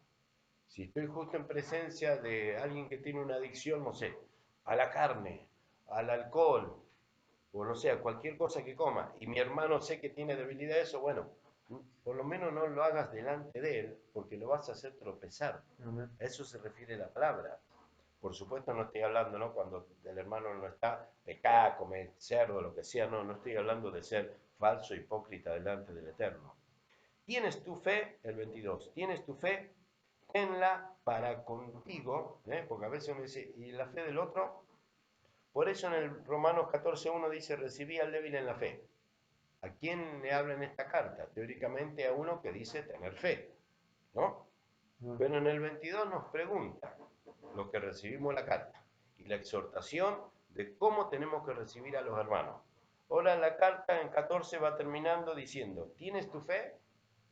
Si estoy justo en presencia de alguien que tiene una adicción, no sé, a la carne, al alcohol, o no sé, a cualquier cosa que coma, y mi hermano sé que tiene debilidad a eso, bueno, por lo menos no lo hagas delante de él, porque lo vas a hacer tropezar. A eso se refiere la palabra. Por supuesto no estoy hablando, ¿no? Cuando el hermano no está, pecá, come cerdo, lo que sea, no, no estoy hablando de ser falso, hipócrita delante del Eterno. ¿Tienes tu fe? El 22. ¿Tienes tu fe? Tenla para contigo, porque a veces uno dice, ¿y la fe del otro? Por eso en el Romanos 14.1 dice, recibí al débil en la fe. ¿A quién le habla en esta carta? Teóricamente a uno que dice tener fe, ¿no? Pero en el 22 nos pregunta, los que recibimos la carta, y la exhortación de cómo tenemos que recibir a los hermanos. Ahora la carta en 14 va terminando diciendo, ¿tienes tu fe?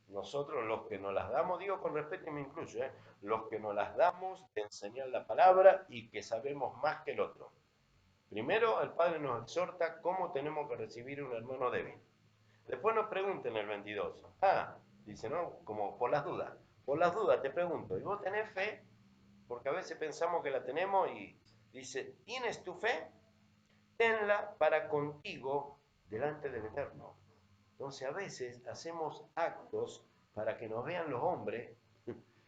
Nosotros los que nos las damos, digo con respeto y me incluyo, los que nos las damos de enseñar la palabra y que sabemos más que el otro. Primero el Padre nos exhorta cómo tenemos que recibir un hermano débil. Después nos pregunta en el 22. Dice, ¿no? Como por las dudas. Por las dudas te pregunto, ¿y vos tenés fe? Porque a veces pensamos que la tenemos y dice, ¿tienes tu fe? Tenla para contigo delante del Eterno. Entonces a veces hacemos actos para que nos vean los hombres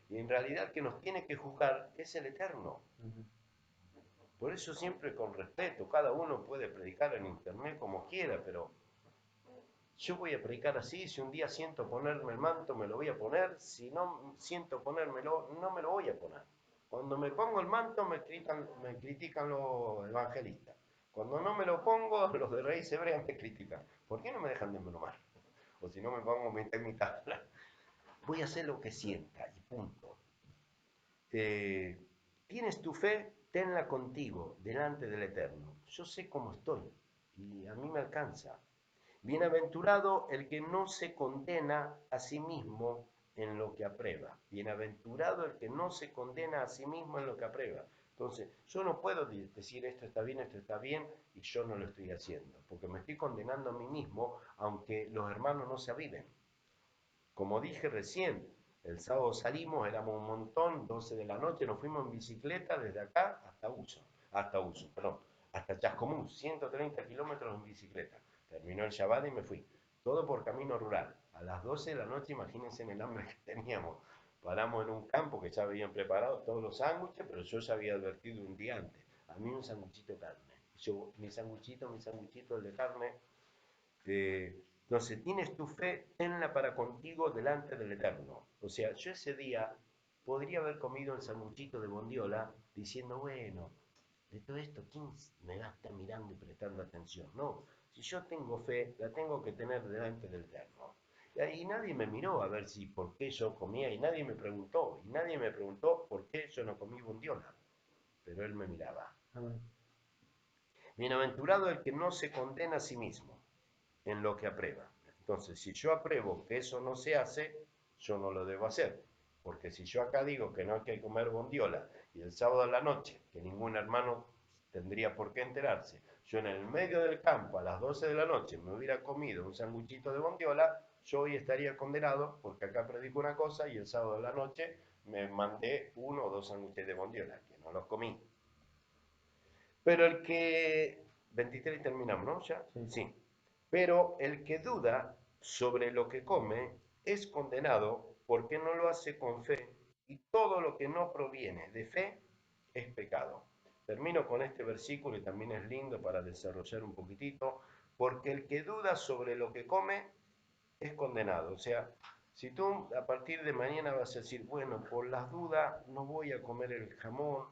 y en realidad el que nos tiene que juzgar es el Eterno. Por eso siempre con respeto, cada uno puede predicar en internet como quiera, pero yo voy a predicar así, si un día siento ponerme el manto me lo voy a poner, si no siento ponérmelo, no me lo voy a poner. Cuando me pongo el manto me critican los evangelistas. Cuando no me lo pongo, los de Raíz Hebrea me critican. ¿Por qué no me dejan de bromar? O si no me pongo mitad y mitad. Voy a hacer lo que sienta y punto. Tienes tu fe, tenla contigo, delante del Eterno. Yo sé cómo estoy y a mí me alcanza. Bienaventurado el que no se condena a sí mismo en lo que aprueba. Bienaventurado el que no se condena a sí mismo en lo que aprueba. Entonces, yo no puedo decir esto está bien, y yo no lo estoy haciendo, porque me estoy condenando a mí mismo, aunque los hermanos no se aviven. Como dije recién, el sábado salimos, éramos un montón, 12 de la noche, nos fuimos en bicicleta desde acá hasta Chascomús, 130 kilómetros en bicicleta. Terminó el Shabbat y me fui. Todo por camino rural. A las 12 de la noche, imagínense en el hambre que teníamos. Paramos en un campo que ya habían preparado todos los sándwiches, pero yo ya había advertido un día antes. A mí un sándwichito de carne. Yo, mi sándwichito, el de carne, entonces, tienes tu fe, tenla para contigo delante del Eterno. O sea, yo ese día podría haber comido el sanguchito de bondiola diciendo, bueno, de todo esto, ¿quién me va a estar mirando y prestando atención? No, si yo tengo fe, la tengo que tener delante del Eterno. Y nadie me miró a ver si por qué yo comía, y nadie me preguntó por qué yo no comí bondiola, pero él me miraba. Bienaventurado el que no se condena a sí mismo en lo que aprueba. Entonces, si yo apruebo que eso no se hace, yo no lo debo hacer. Porque si yo acá digo que no hay que comer bondiola y el sábado a la noche, que ningún hermano tendría por qué enterarse, yo en el medio del campo a las 12 de la noche me hubiera comido un sanguchito de bondiola, yo hoy estaría condenado porque acá predico una cosa y el sábado a la noche me mandé 1 o 2 sándwiches de bondiola, que no los comí. Pero el que... 23 terminamos, ¿no? ¿Ya? Sí. Pero el que duda sobre lo que come es condenado porque no lo hace con fe, y todo lo que no proviene de fe es pecado. Termino con este versículo y también es lindo para desarrollar un poquitito, porque el que duda sobre lo que come es condenado. O sea, si tú a partir de mañana vas a decir, bueno, por las dudas no voy a comer el jamón,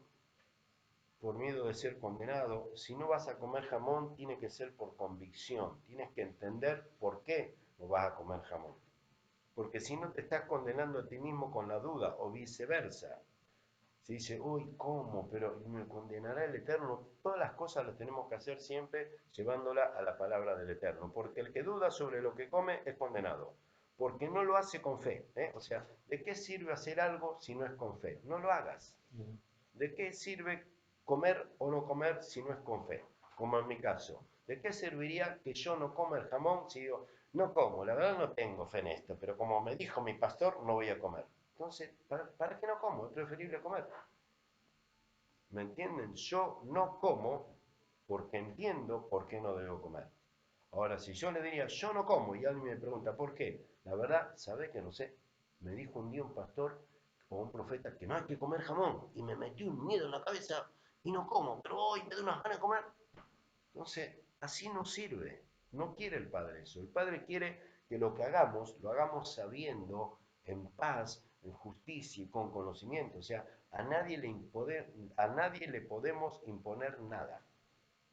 por miedo de ser condenado, si no vas a comer jamón, tiene que ser por convicción, tienes que entender por qué no vas a comer jamón. Porque si no te estás condenando a ti mismo con la duda, o viceversa. Se dice, uy, ¿cómo? Pero me condenará el Eterno. Todas las cosas las tenemos que hacer siempre llevándola a la palabra del Eterno. Porque el que duda sobre lo que come es condenado. Porque no lo hace con fe. O sea, ¿de qué sirve hacer algo si no es con fe? No lo hagas. ¿De qué sirve comer o no comer si no es con fe? Como en mi caso. ¿De qué serviría que yo no coma el jamón si digo, no como, la verdad no tengo fe en esto, pero como me dijo mi pastor, no voy a comer? Entonces, ¿para qué no como? Es preferible comer. ¿Me entienden? Yo no como porque entiendo por qué no debo comer. Ahora, si yo le diría, yo no como, y alguien me pregunta, ¿por qué? La verdad, ¿sabe que no sé? Me dijo un día un pastor o un profeta que no hay que comer jamón, y me metió un miedo en la cabeza y no como, pero hoy me da unas ganas de comer. Entonces, así no sirve. No quiere el Padre eso. El Padre quiere que lo que hagamos, lo hagamos sabiendo, en paz, en justicia y con conocimiento. O sea, a nadie le podemos imponer nada,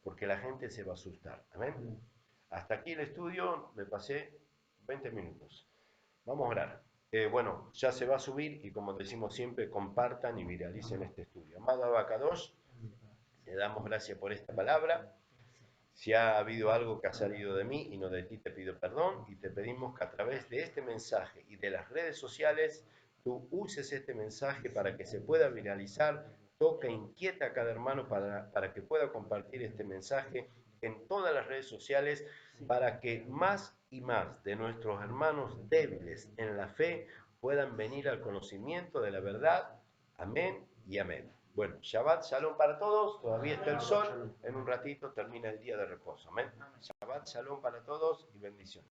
porque la gente se va a asustar. Amén. Hasta aquí el estudio, me pasé 20 minutos. Vamos a orar. Bueno, ya se va a subir y como decimos siempre, compartan y viralicen este estudio. Amado Abacados, te damos gracias por esta palabra. Si ha habido algo que ha salido de mí y no de ti, te pido perdón y te pedimos que a través de este mensaje y de las redes sociales, tú uses este mensaje para que se pueda viralizar, toca, inquieta a cada hermano para que pueda compartir este mensaje en todas las redes sociales, para que más y más de nuestros hermanos débiles en la fe puedan venir al conocimiento de la verdad. Amén y amén. Bueno, Shabbat Shalom para todos, todavía está el sol, en un ratito termina el día de reposo. Amén. Shabbat Shalom para todos y bendiciones.